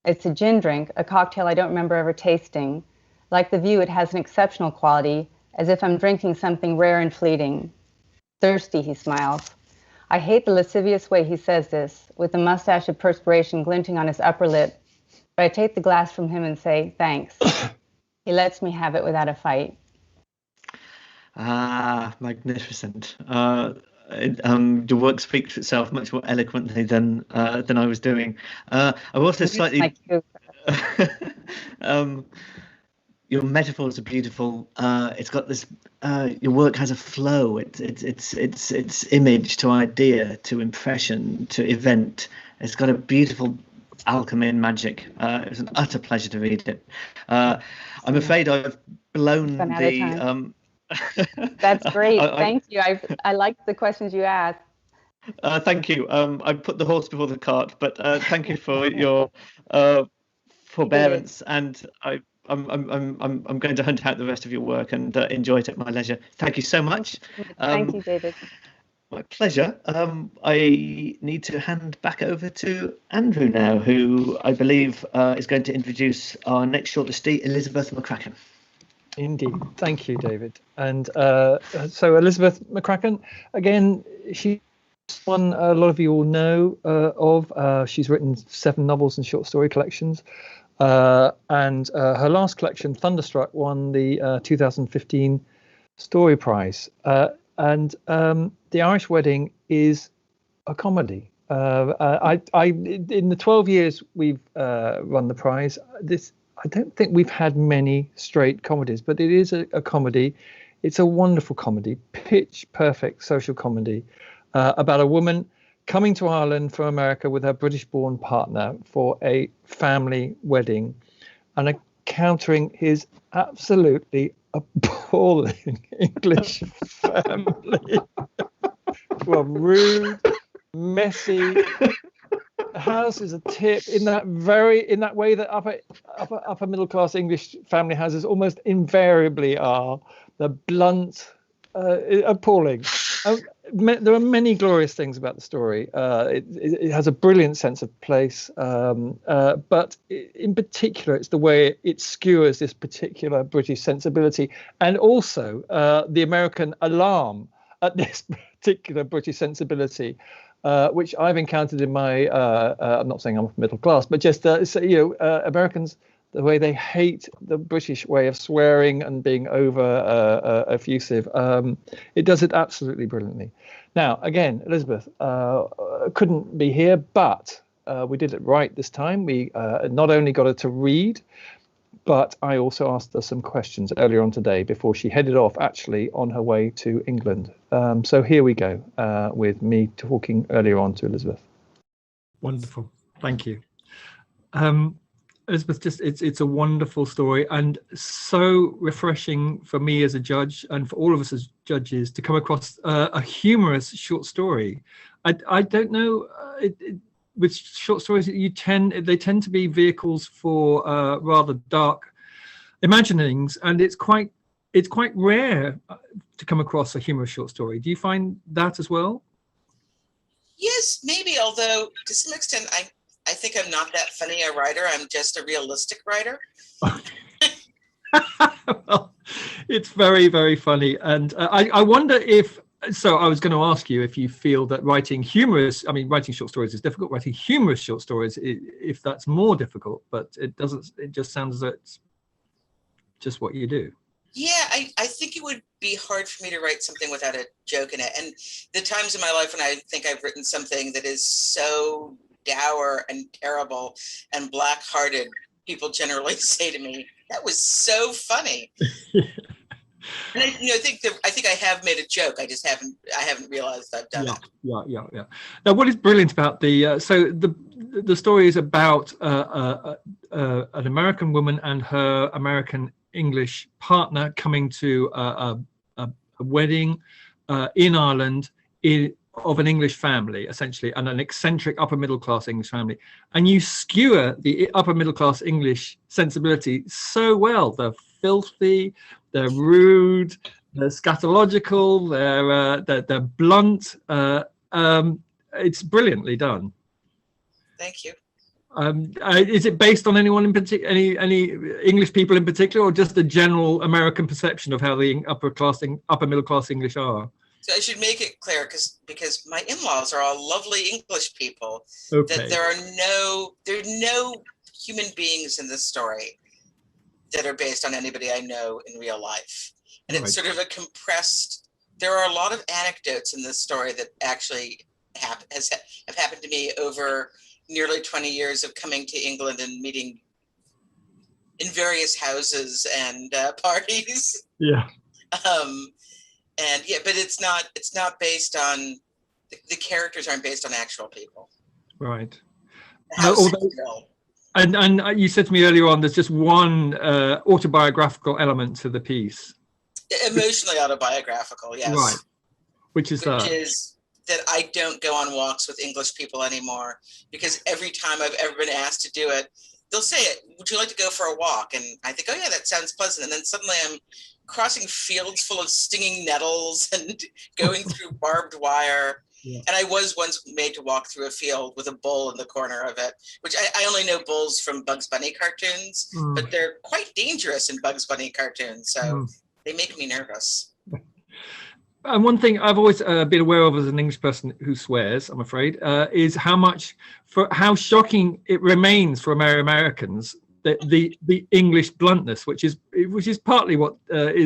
It's a gin drink, a cocktail I don't remember ever tasting. Like the view, it has an exceptional quality, as if I'm drinking something rare and fleeting. Thirsty, he smiles. I hate the lascivious way he says this, with the mustache of perspiration glinting on his upper lip, but I take the glass from him and say, thanks. He lets me have it without a fight. Ah, magnificent. The work speaks for itself much more eloquently than I was doing. I'm also slightly... your metaphors are beautiful. It's got this. Your work has a flow. It's image to idea to impression to event. It's got a beautiful alchemy and magic. It was an utter pleasure to read it. I'm afraid I've blown the. That's great. Thank you. I liked the questions you asked. Thank you. I put the horse before the cart, but thank you for your forbearance, and I'm going to hunt out the rest of your work and enjoy it at my leisure. Thank you so much. Thank you, David. My pleasure. I need to hand back over to Andrew now, who I believe is going to introduce our next shortlistee, Elizabeth McCracken. Indeed. Thank you, David. And so Elizabeth McCracken, again, she's one a lot of you all know of. She's written 7 novels and short story collections. And her last collection, Thunderstruck, won the 2015 Story Prize. And The Irish Wedding is a comedy. In the 12 years we've run the prize, I don't think we've had many straight comedies, but it is a comedy. It's a wonderful comedy, pitch perfect social comedy about a woman coming to Ireland from America with her British-born partner for a family wedding and encountering his absolutely appalling English family. Well, rude, messy, house is a tip in that way that upper middle class English family houses almost invariably are. The blunt, appalling. There are many glorious things about the story. It has a brilliant sense of place, but in particular, it's the way it skewers this particular British sensibility, and also the American alarm at this particular British sensibility, which I've encountered in my. I'm not saying I'm middle class, but just Americans. The way they hate the British way of swearing and being over effusive. It does it absolutely brilliantly. Now, again, Elizabeth couldn't be here, but we did it right this time. We not only got her to read, but I also asked her some questions earlier on today before she headed off, actually, on her way to England. So here we go with me talking earlier on to Elizabeth. Wonderful. Thank you. Elizabeth, it's a wonderful story, and so refreshing for me as a judge and for all of us as judges to come across a humorous short story. I don't know, with short stories they tend to be vehicles for rather dark imaginings, and it's quite rare to come across a humorous short story. Do you find that as well? Yes, maybe, although to some extent I think I'm not that funny a writer. I'm just a realistic writer. Well, it's very, very funny. And I wonder if, so I was going to ask you if you feel that writing short stories is difficult, writing humorous short stories, if that's more difficult, but it just sounds as though it's just what you do. Yeah, I think it would be hard for me to write something without a joke in it. And the times in my life when I think I've written something that is so dour and terrible and black-hearted, people generally say to me, "That was so funny." And I think I have made a joke. I haven't realized I've done it. Yeah. Now, what is brilliant about the story is about an American woman and her American English partner coming to a wedding in Ireland of an English family, essentially, and an eccentric upper middle class English family, and you skewer the upper middle class English sensibility so well. They're filthy, they're rude, they're scatological, they're blunt. It's brilliantly done. Thank you. Is it based on anyone in particular, any English people in particular, or just a general American perception of how the upper middle class English are? So I should make it clear, because my in-laws are all lovely English people. Okay. That there are no human beings in this story that are based on anybody I know in real life, and It's sort of a compressed. There are a lot of anecdotes in this story that actually have happened to me over nearly 20 years of coming to England and meeting in various houses and parties. Yeah. But it's not based on the characters aren't based on actual people. Right. And you said to me earlier on, there's just one autobiographical element to the piece. Emotionally autobiographical, yes. Right. Which is that I don't go on walks with English people anymore, because every time I've ever been asked to do it, they'll say, "Would you like to go for a walk?" And I think, "Oh yeah, that sounds pleasant." And then suddenly I'm crossing fields full of stinging nettles and going through barbed wire. Yeah. And I was once made to walk through a field with a bull in the corner of it, which I only know bulls from Bugs Bunny cartoons, but they're quite dangerous in Bugs Bunny cartoons. So they make me nervous. And one thing I've always been aware of as an English person who swears, I'm afraid, is how shocking it remains for Americans, the English bluntness, which is partly what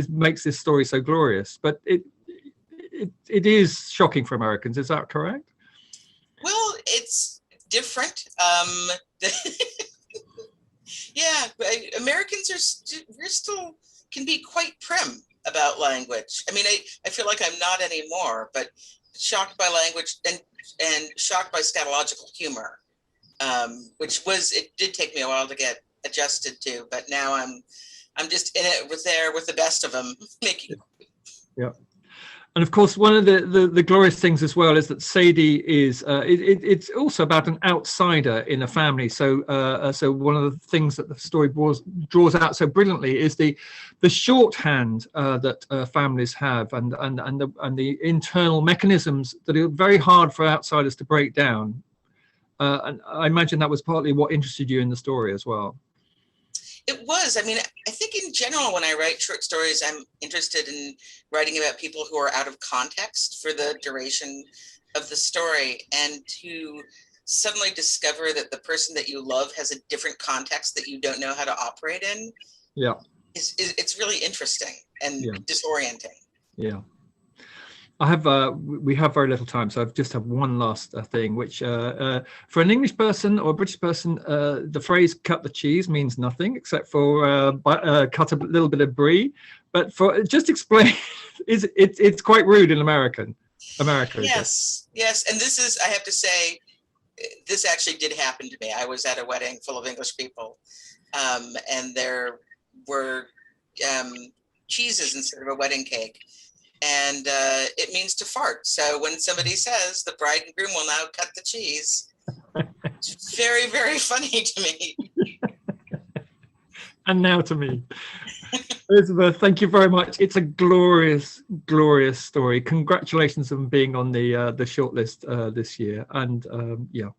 makes this story so glorious. But it is shocking for Americans. Is that correct? Well, it's different. Yeah, Americans we're still can be quite prim about language. I mean, I feel like I'm not anymore, but shocked by language and shocked by scatological humor, which it did take me a while to get adjusted to, but now I'm just in it with the best of them making. Yeah. And of course, one of the glorious things as well is that Sadie is it's also about an outsider in a family. So so one of the things that the story draws out so brilliantly is the shorthand that families have, and the internal mechanisms that are very hard for outsiders to break down. And I imagine that was partly what interested you in the story as well. It was. I mean, I think in general, when I write short stories, I'm interested in writing about people who are out of context for the duration of the story, and to suddenly discover that the person that you love has a different context that you don't know how to operate in. Yeah. It's really interesting and disorienting. Yeah. I have we have very little time, so I just have one last thing, which for an English person or a British person, the phrase "cut the cheese" means nothing except for cut a little bit of brie. But for just explain, it's quite rude in America. Yes, and this is, I have to say, this actually did happen to me. I was at a wedding full of English people, and there were cheeses instead of a wedding cake. And it means to fart. So when somebody says the bride and groom will now cut the cheese, it's very, very funny to me. And now to me. Elizabeth, thank you very much. It's a glorious, glorious story. Congratulations on being on the shortlist this year. And yeah.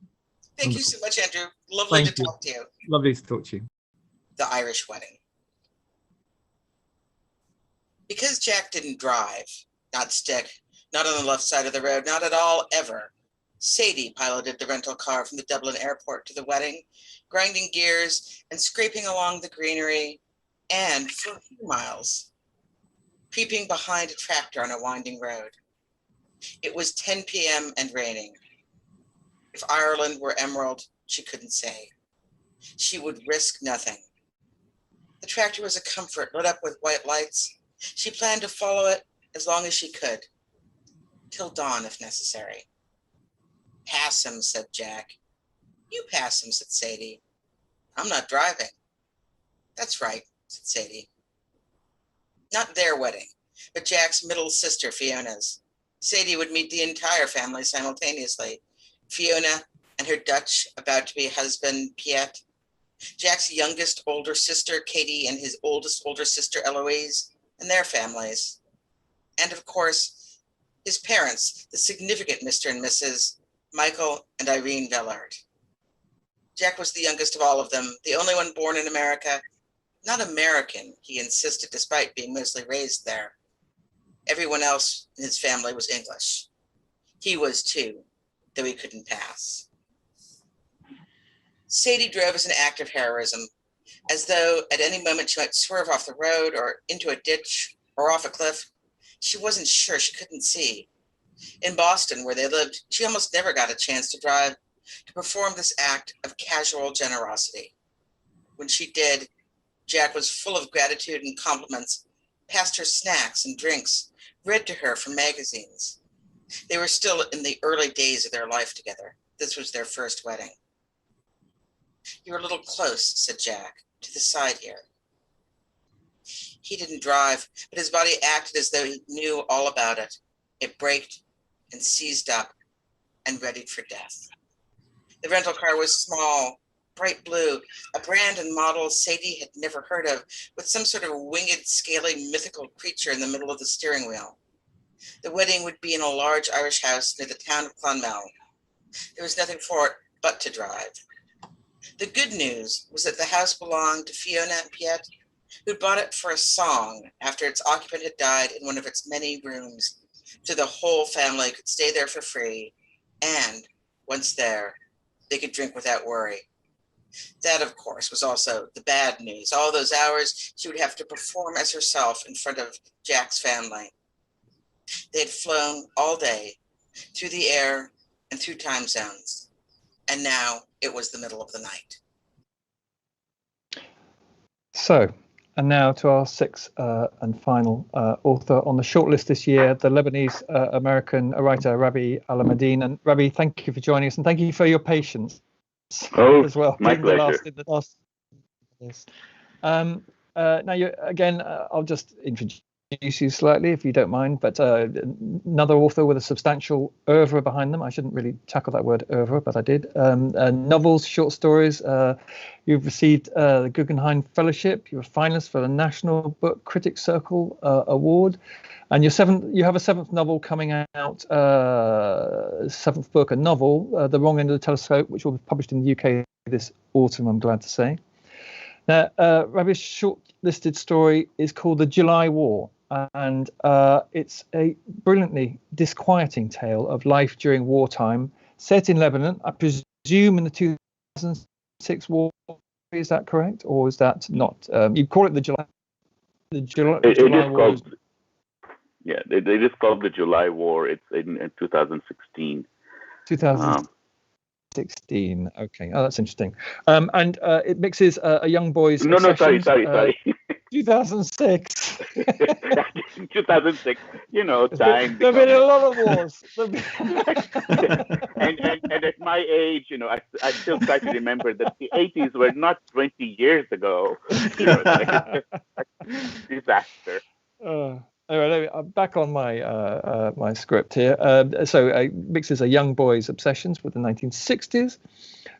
Thank you so much, Andrew. Lovely to talk to you. Lovely to talk to you. The Irish Wedding. Because Jack didn't drive, not stick, not on the left side of the road, not at all, ever, Sadie piloted the rental car from the Dublin airport to the wedding, grinding gears and scraping along the greenery, and for a few miles, creeping behind a tractor on a winding road. It was 10 p.m. and raining. If Ireland were emerald, she couldn't say. She would risk nothing. The tractor was a comfort, lit up with white lights. She planned to follow it as long as she could, till dawn if necessary. Pass him, said Jack. You pass him, said Sadie. I'm not driving. That's right, said Sadie. Not their wedding, but Jack's middle sister, Fiona's. Sadie would meet the entire family simultaneously. Fiona and her Dutch about-to-be husband, Piet. Jack's youngest older sister, Katie, and his oldest older sister, Eloise, and their families. And of course, his parents, the significant Mr. and Mrs. Michael and Irene Vellard. Jack was the youngest of all of them, the only one born in America. Not American, he insisted, despite being mostly raised there. Everyone else in his family was English. He was too, though he couldn't pass. Sadie drove as an act of heroism, as though at any moment she might swerve off the road or into a ditch or off a cliff. She wasn't sure, she couldn't see. In Boston, where they lived, she almost never got a chance to drive, to perform this act of casual generosity. When she did, Jack was full of gratitude and compliments, passed her snacks and drinks, read to her from magazines. They were still in the early days of their life together. This was their first wedding. You're a little close, said Jack, to the side here. He didn't drive, but his body acted as though he knew all about it. It braked and seized up and readied for death. The rental car was small, bright blue, a brand and model Sadie had never heard of, with some sort of winged, scaly, mythical creature in the middle of the steering wheel. The wedding would be in a large Irish house near the town of Clonmel. There was nothing for it but to drive. The good news was that the house belonged to Fiona and Piet, who'd bought it for a song after its occupant had died in one of its many rooms, so the whole family could stay there for free, and, once there, they could drink without worry. That, of course, was also the bad news. All those hours she would have to perform as herself in front of Jack's family. They had flown all day, through the air and through time zones, and now it was the middle of the night. So, and now to our sixth and final author on the shortlist this year, the Lebanese American writer Rabih Alameddine. And Rabih, thank you for joining us, and thank you for your patience as well. My pleasure. In the last, yes. Now, I'll just introduce you slightly, if you don't mind, but another author with a substantial oeuvre behind them. I shouldn't really tackle that word oeuvre, but I did. Novels, short stories. You've received the Guggenheim Fellowship. You're a finalist for the National Book Critics Circle Award, and you have a seventh novel coming out. Seventh book, a novel, The Wrong End of the Telescope, which will be published in the UK this autumn, I'm glad to say. Now, Rabih's shortlisted story is called The July War, and it's a brilliantly disquieting tale of life during wartime, set in Lebanon, I presume in the 2006 war. Is that correct, or is that not? You call it the July War. Yeah, it is called the July War. It's in 2016. 2016. Okay. Oh, that's interesting. And it mixes a young boy's sorry. 2006. 2006. You know, time. There've been a lot of wars. and at my age, you know, I still try to remember that the 80s were not 20 years ago. You know, it's like disaster. Anyway, I'm back on my my script here. So it mixes a young boy's obsessions with the 1960s.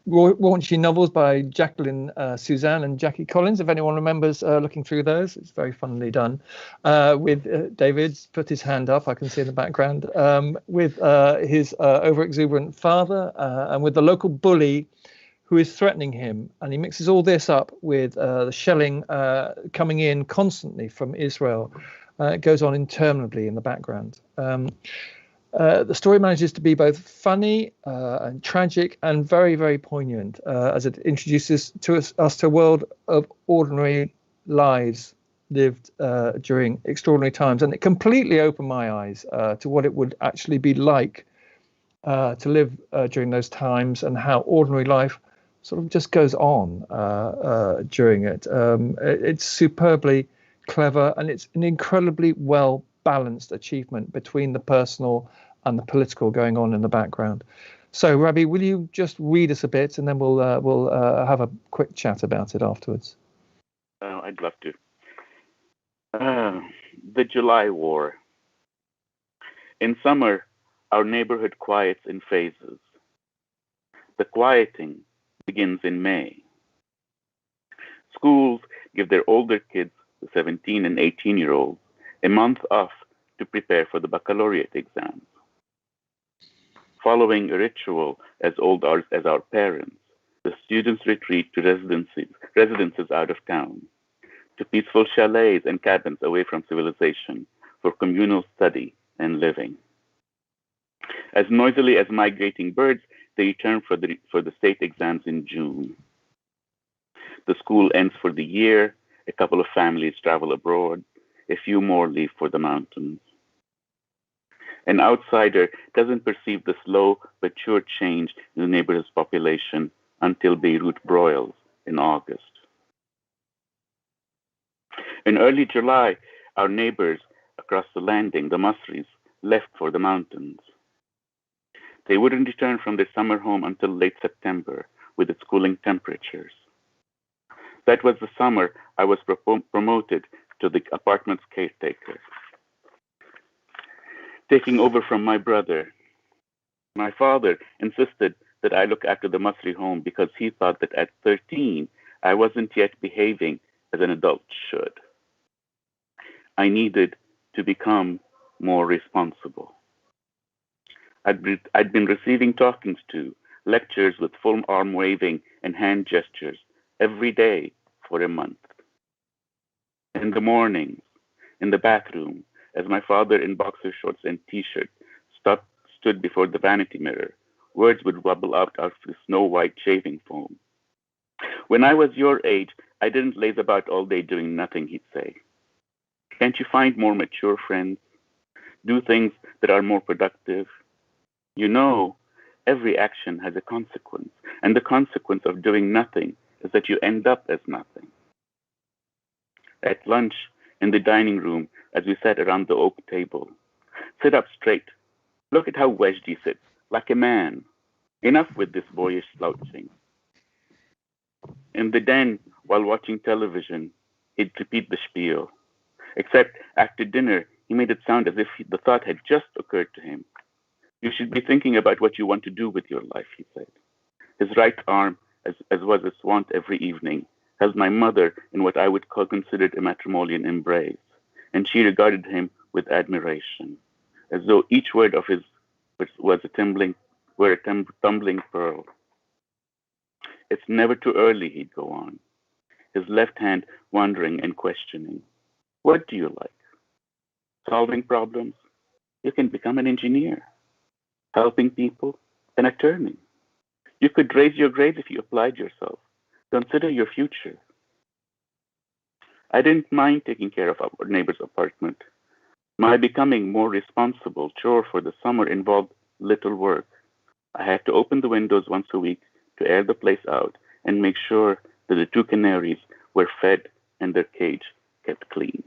Raunchy novels by Jacqueline Suzanne and Jackie Collins. If anyone remembers looking through those, it's very funnily done. With David's put his hand up, I can see in the background. With his over-exuberant father and with the local bully who is threatening him. And he mixes all this up with the shelling coming in constantly from Israel. It goes on interminably in the background. The story manages to be both funny and tragic and very, very poignant as it introduces us to a world of ordinary lives lived during extraordinary times. And it completely opened my eyes to what it would actually be like to live during those times and how ordinary life sort of just goes on during it. It's superbly clever, and it's an incredibly well balanced achievement between the personal and the political going on in the background. So, Rabih, will you just read us a bit, and then we'll have a quick chat about it afterwards? I'd love to. The July War. In summer, our neighborhood quiets in phases. The quieting begins in May. Schools give their older kids, the 17 and 18-year-olds, a month off to prepare for the baccalaureate exams. Following a ritual as old as our parents, the students retreat to residences out of town, to peaceful chalets and cabins away from civilization for communal study and living. As noisily as migrating birds, they return for the state exams in June. The school ends for the year. A couple of families travel abroad. A few more leave for the mountains. An outsider doesn't perceive the slow but sure change in the neighborhood's population until Beirut broils in August. In early July, our neighbors across the landing, the Masris, left for the mountains. They wouldn't return from their summer home until late September with its cooling temperatures. That was the summer I was promoted to the apartment's caretaker, taking over from my brother. My father insisted that I look after the Masri home because he thought that at 13, I wasn't yet behaving as an adult should. I needed to become more responsible. I'd been receiving talkings to, lectures with full arm waving and hand gestures every day for a month. In the mornings, in the bathroom, as my father in boxer shorts and t-shirt stood before the vanity mirror, words would wobble out of the snow-white shaving foam. When I was your age, I didn't laze about all day doing nothing, he'd say. Can't you find more mature friends? Do things that are more productive? You know, every action has a consequence, and the consequence of doing nothing is that you end up as nothing. At lunch, in the dining room, as we sat around the oak table, sit up straight. Look at how wedged he sits, like a man. Enough with this boyish slouching. In the den, while watching television, he'd repeat the spiel. Except after dinner, he made it sound as if the thought had just occurred to him. You should be thinking about what you want to do with your life, he said. His right arm, as was his wont every evening, held my mother in what I would call considered a matrimonial embrace, and she regarded him with admiration, as though each word of his was a tumbling pearl. It's never too early, he'd go on, his left hand wandering and questioning. What do you like? Solving problems? You can become an engineer. Helping people? An attorney. You could raise your grades if you applied yourself. Consider your future. I didn't mind taking care of our neighbor's apartment. My becoming more responsible chore for the summer involved little work. I had to open the windows once a week to air the place out and make sure that the 2 canaries were fed and their cage kept clean.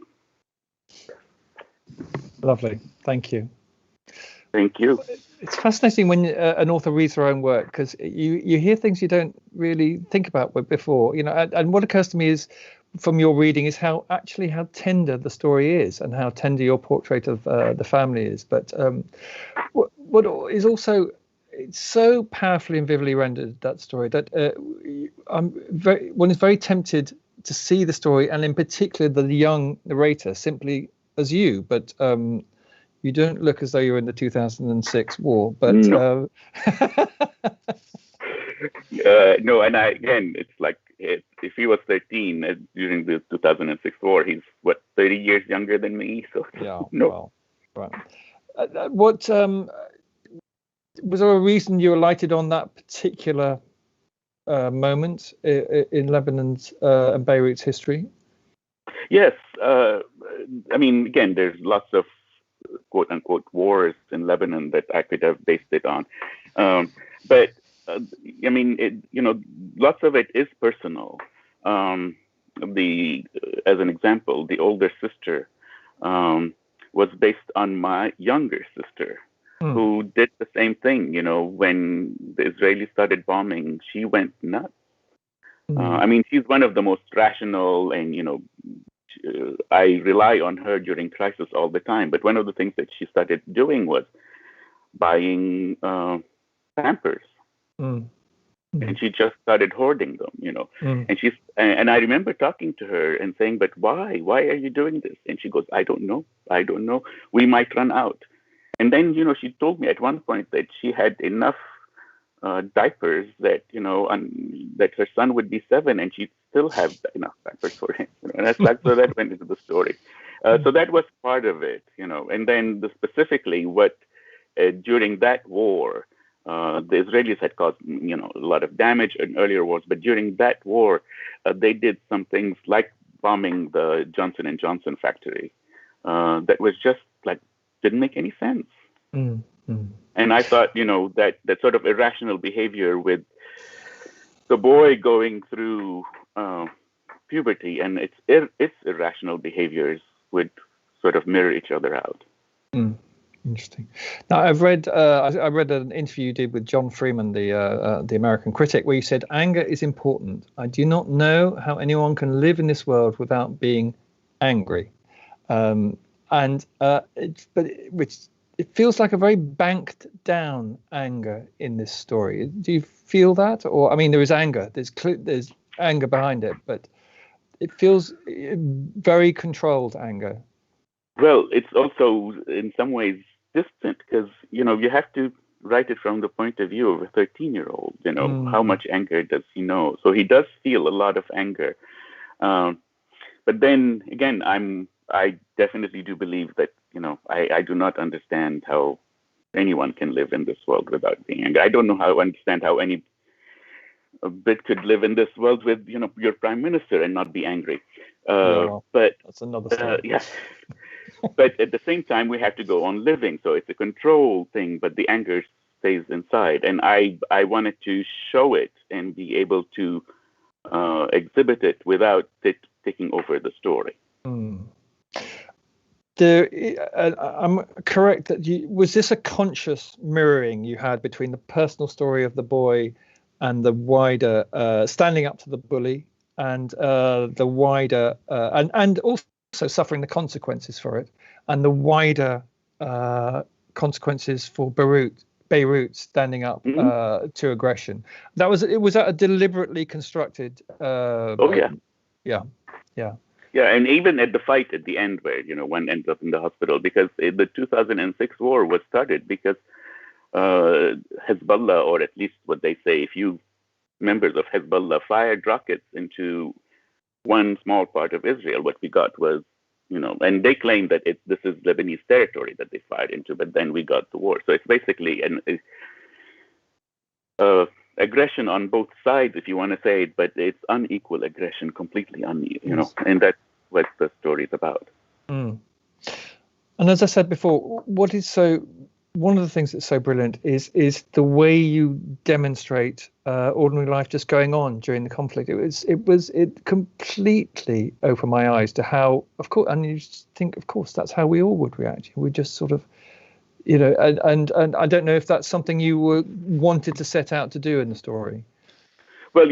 Lovely. Thank you. Thank you. It's fascinating when an author reads their own work, because you hear things you don't really think about before, and what occurs to me is, from your reading, is how tender the story is and how tender your portrait of the family is. But what is also, it's so powerfully and vividly rendered, that story, that one is very tempted to see the story, and in particular the young narrator, simply as you, but you don't look as though you're in the 2006 war, but no. No, and it's like if he was 13 during the 2006 war, he's 30 years younger than me. So yeah, no. Well, right. What was there a reason you alighted on that particular moment in Lebanon's and Beirut's history? Yes, I mean, again, there's lots of quote unquote wars in Lebanon that I could have based it on, but I mean, lots of it is personal. As an example, the older sister was based on my younger sister, who did the same thing. When the Israelis started bombing, she went nuts. I mean, she's one of the most rational, and I rely on her during crisis all the time. But one of the things that she started doing was buying Pampers. And she just started hoarding them, and I remember talking to her and saying, but why are you doing this? And she goes, I don't know, we might run out. And then she told me at one point that she had enough diapers that that her son would be 7 and she'd still have enough diapers for him, and that's like, so that went into the story. So that was part of it, and then specifically what during that war, the Israelis had caused, a lot of damage in earlier wars, but during that war, they did some things like bombing the Johnson & Johnson factory that was just like, didn't make any sense. And I thought, that sort of irrational behavior with the boy going through puberty and its irrational behaviors would sort of mirror each other out. Interesting. Now, I read an interview you did with John Freeman, the American critic, where you said anger is important. I do not know how anyone can live in this world without being angry, it feels like a very banked down anger in this story. Do you feel that? Or, I mean, there is anger. There's anger behind it, but it feels very controlled anger. Well, it's also in some ways distant, because you have to write it from the point of view of a 13-year-old. How much anger does he know? So he does feel a lot of anger. But then again, I definitely do believe that I do not understand how anyone can live in this world without being angry. I don't know how any bit could live in this world with your prime minister and not be angry. But that's another story. Yeah. But at the same time, we have to go on living. So it's a control thing, but the anger stays inside. And I wanted to show it and be able to exhibit it without it taking over the story. I'm correct that was this a conscious mirroring you had between the personal story of the boy and the wider standing up to the bully, and the wider and also also suffering the consequences for it, and the wider consequences for Beirut standing up to aggression. It was a deliberately constructed. Yeah, and even at the fight at the end, where one ends up in the hospital, because the 2006 war was started because Hezbollah, or at least what they say, a few members of Hezbollah fired rockets into one small part of Israel. What we got was, and they claim that this is Lebanese territory that they fired into, but then we got the war. So it's basically an aggression on both sides, if you want to say it, but it's unequal aggression, completely unequal, and that's what the story is about. And as I said before, one of the things that's so brilliant is the way you demonstrate ordinary life just going on during the conflict. It completely opened my eyes to how, of course, and you just think, of course, that's how we all would react. We just sort of, and I don't know if that's something you wanted to set out to do in the story. Well,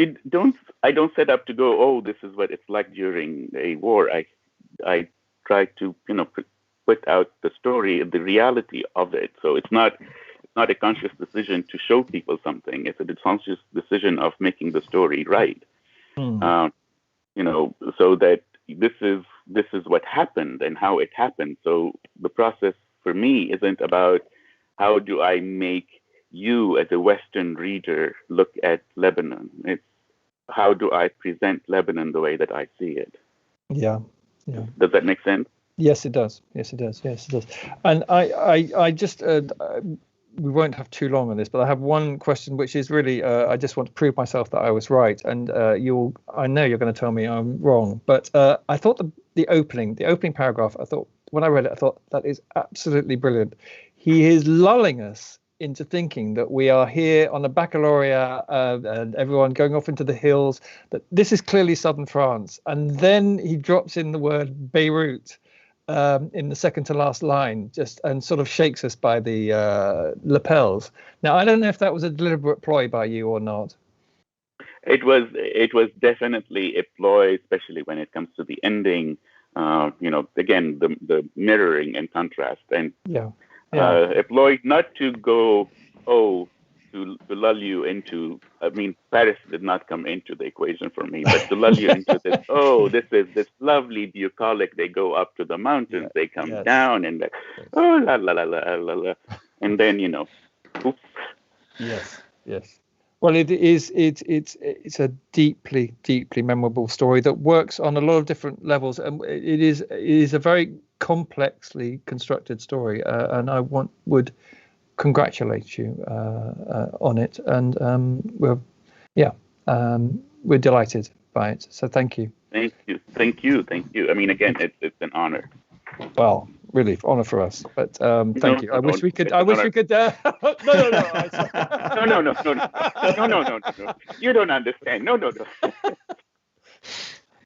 I don't set up to go, oh, this is what it's like during a war. I try to, put out the story, the reality of it. So it's not a conscious decision to show people something. It's a conscious decision of making the story right. So that this is what happened and how it happened. So the process for me isn't about how do I make you as a Western reader look at Lebanon. It's how do I present Lebanon the way that I see it. Yeah. Does that make sense? Yes, it does. And I just, we won't have too long on this, but I have one question, which is really, I just want to prove myself that I was right. And I know you're going to tell me I'm wrong, but I thought the opening paragraph, when I read it, I thought that is absolutely brilliant. He is lulling us into thinking that we are here on a baccalaureate and everyone going off into the hills, that this is clearly southern France. And then he drops in the word Beirut in the second to last line, and sort of shakes us by the lapels. Now, I don't know if that was a deliberate ploy by you or not. It was definitely a ploy, especially when it comes to the ending. Again, the mirroring and contrast, and a ploy not to go, to lull you into. I mean, Paris did not come into the equation for me, but to lull you into this. This is this lovely bucolic. They go up to the mountains, they come down, and la la la la la la, and then oops. Yes. Well, it's a deeply memorable story that works on a lot of different levels, and it is a very complexly constructed story, and I would congratulate you on it, and we're delighted by it. So thank you. Thank you. I mean, again, it's an honor. Well, really, honor for us. But thank you. I wish we could. No. You don't understand. No.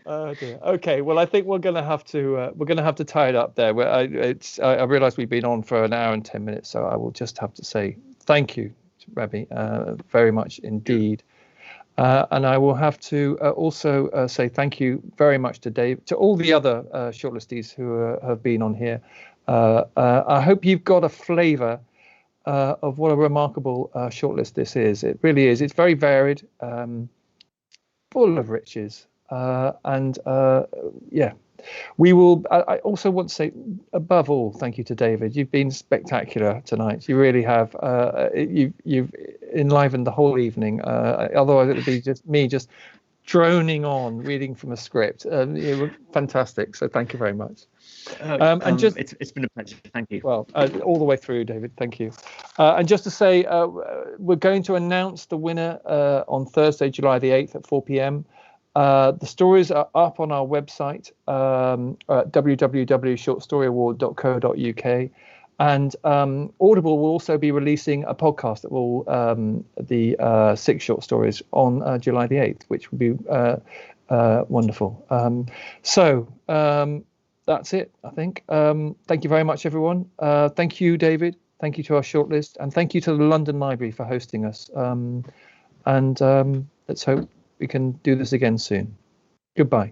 Oh dear. Okay. Well, I think we're going to have to tie it up there. I realise we've been on for an hour and 10 minutes, so I will just have to say thank you to Rabih very much indeed. And I will have to also say thank you very much to Dave, to all the other shortlistees who have been on here. I hope you've got a flavour of what a remarkable shortlist this is. It really is. It's very varied, full of riches. We will. I also want to say, above all, thank you to David. You've been spectacular tonight. You really have. You've enlivened the whole evening. Otherwise, it would be just me droning on, reading from a script. You were fantastic. So thank you very much. It's been a pleasure. Thank you. Well, all the way through, David. Thank you. And just to say, we're going to announce the winner on Thursday, July the 8th at 4 p.m. The stories are up on our website at www.shortstoryaward.co.uk, and Audible will also be releasing a podcast that will the 6 short stories on July the 8th, which will be wonderful. That's it, I think. Thank you very much, everyone. Thank you, David. Thank you to our shortlist, and thank you to the London Library for hosting us. Let's hope we can do this again soon. Goodbye.